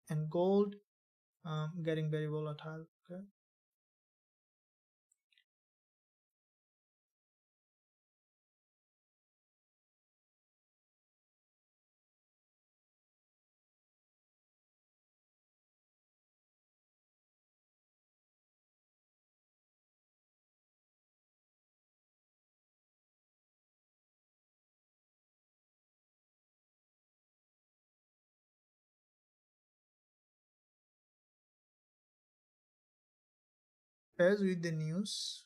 and gold getting very volatile. Okay, as with the news,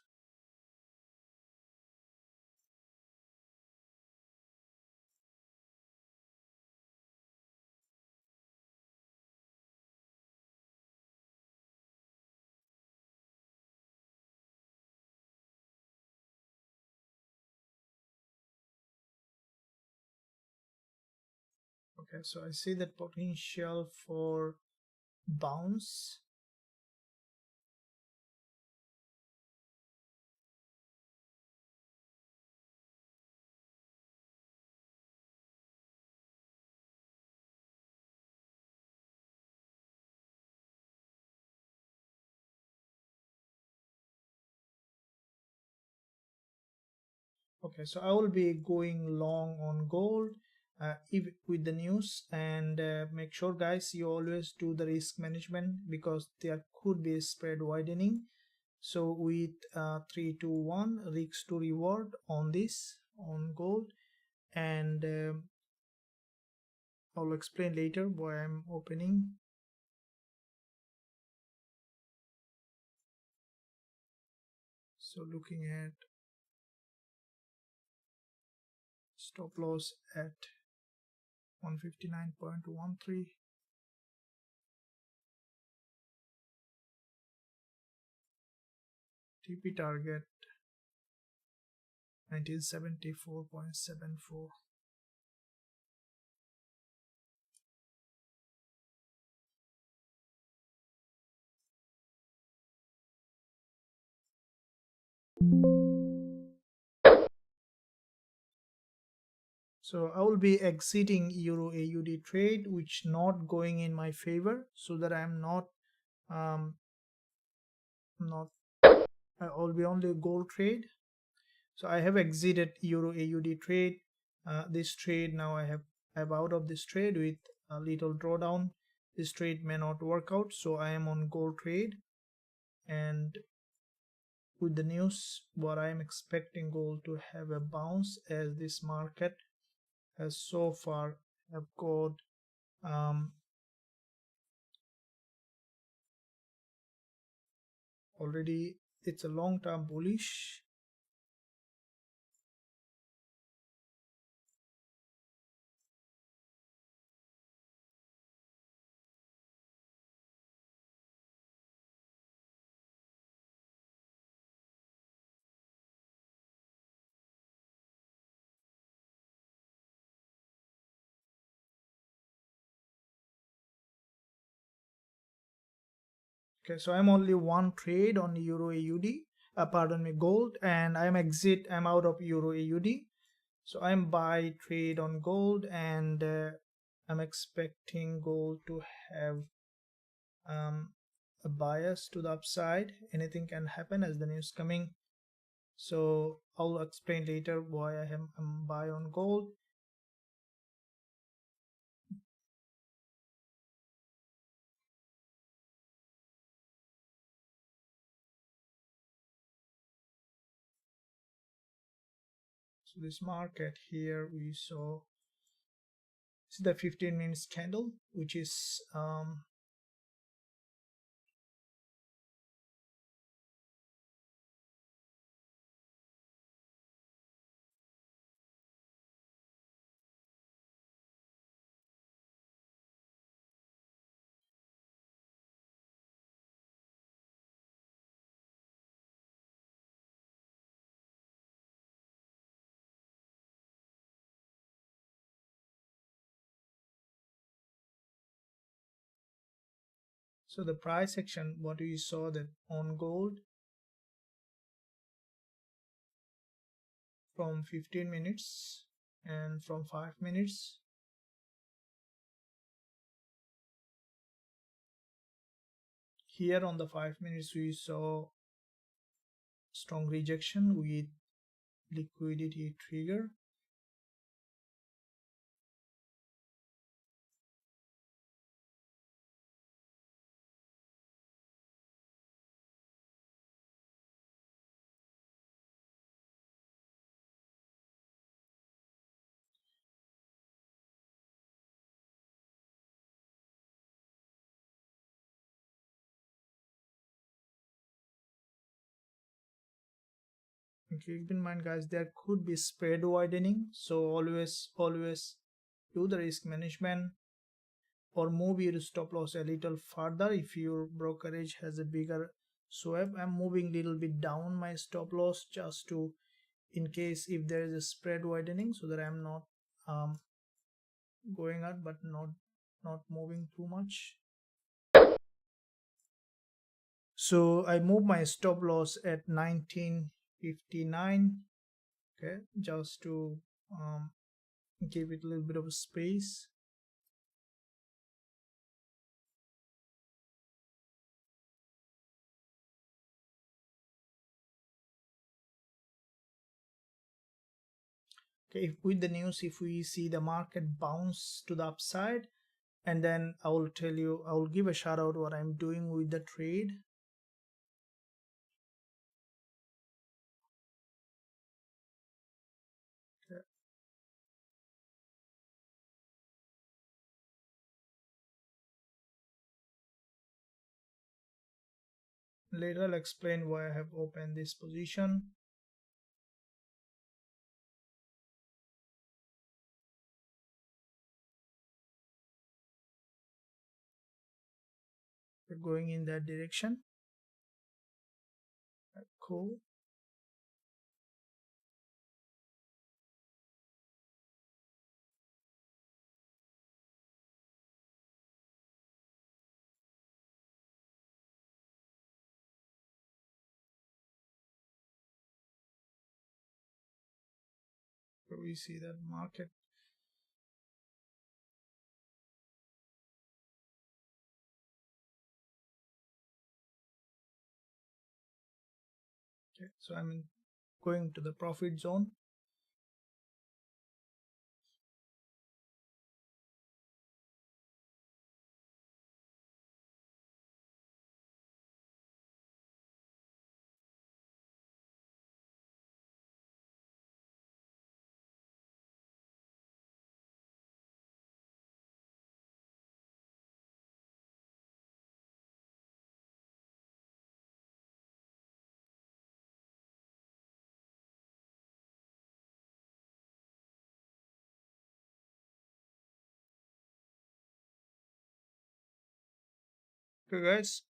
okay, so I see that potential for bounce. Okay, so I will be going long on gold if with the news, and make sure guys you always do the risk management because there could be a spread widening. So with 3 to 1 risk to reward on this on gold, and I'll explain later why I'm opening. So looking at stop loss at 159.13, TP target 1974.74. So I will be exiting Euro AUD trade, which not going in my favor, so that I'm not I will be only gold trade. So I have exited Euro AUD trade. This trade now I'm out of this trade with a little drawdown. This trade may not work out, so I am on gold trade. And with the news, what I am expecting gold to have a bounce, as this market has so far have got already, it's a long-term bullish. Okay, so I'm only one trade on Euro AUD, pardon me, gold, and I'm out of Euro AUD. So I'm buy trade on gold, and I'm expecting gold to have a bias to the upside. Anything can happen as the news coming. So I'll explain later why I'm buy on gold. So this market here we saw, this is the 15 minutes candle, which is So the price action, what we saw that on gold from 15 minutes and from 5 minutes, here on the 5 minutes we saw strong rejection with liquidity trigger. Keep in mind guys, there could be spread widening, so always do the risk management or move your stop loss a little further if your brokerage has a bigger swap. I'm moving little bit down my stop loss just to, in case if there is a spread widening, so that I'm not going up but not moving too much. So I move my stop loss at 1959, okay, just to give it a little bit of space. Okay, with the news, if we see the market bounce to the upside, and then I will tell you, I will give a shout out what I'm doing with the trade. Okay. Later I'll explain why I have opened this position. We're going in that direction. Cool. So we see that market. Okay, so I'm going to the profit zone. Okay guys,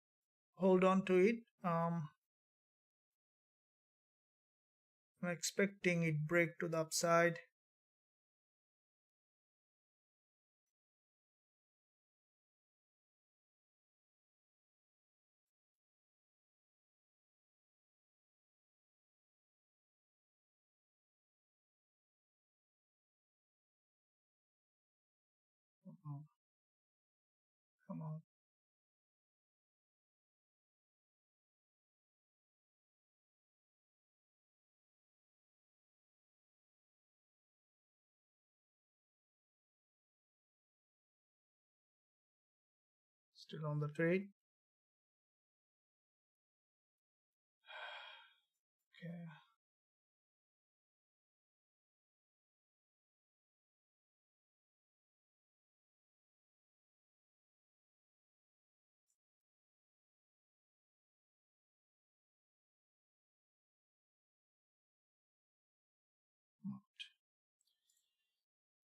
hold on to it. I'm expecting it break to the upside. Come on. Still on the trade. Okay.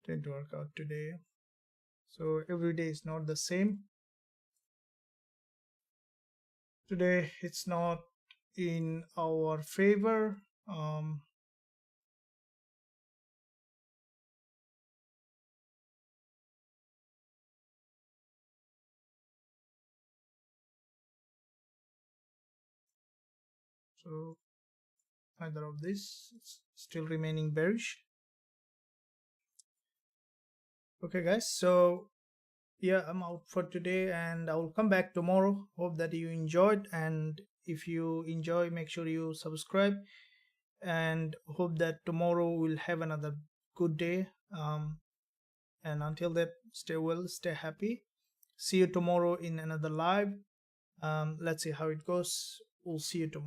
Didn't work out today. So every day is not the same. Today it's not in our favor. So either of this, it's still remaining bearish. Okay guys, so yeah, I'm out for today and I will come back tomorrow. Hope that you enjoyed, and if you enjoy, make sure you subscribe, and hope that tomorrow we'll have another good day. And until that, stay well, stay happy. See you tomorrow in another live. Let's see how it goes. We'll see you tomorrow.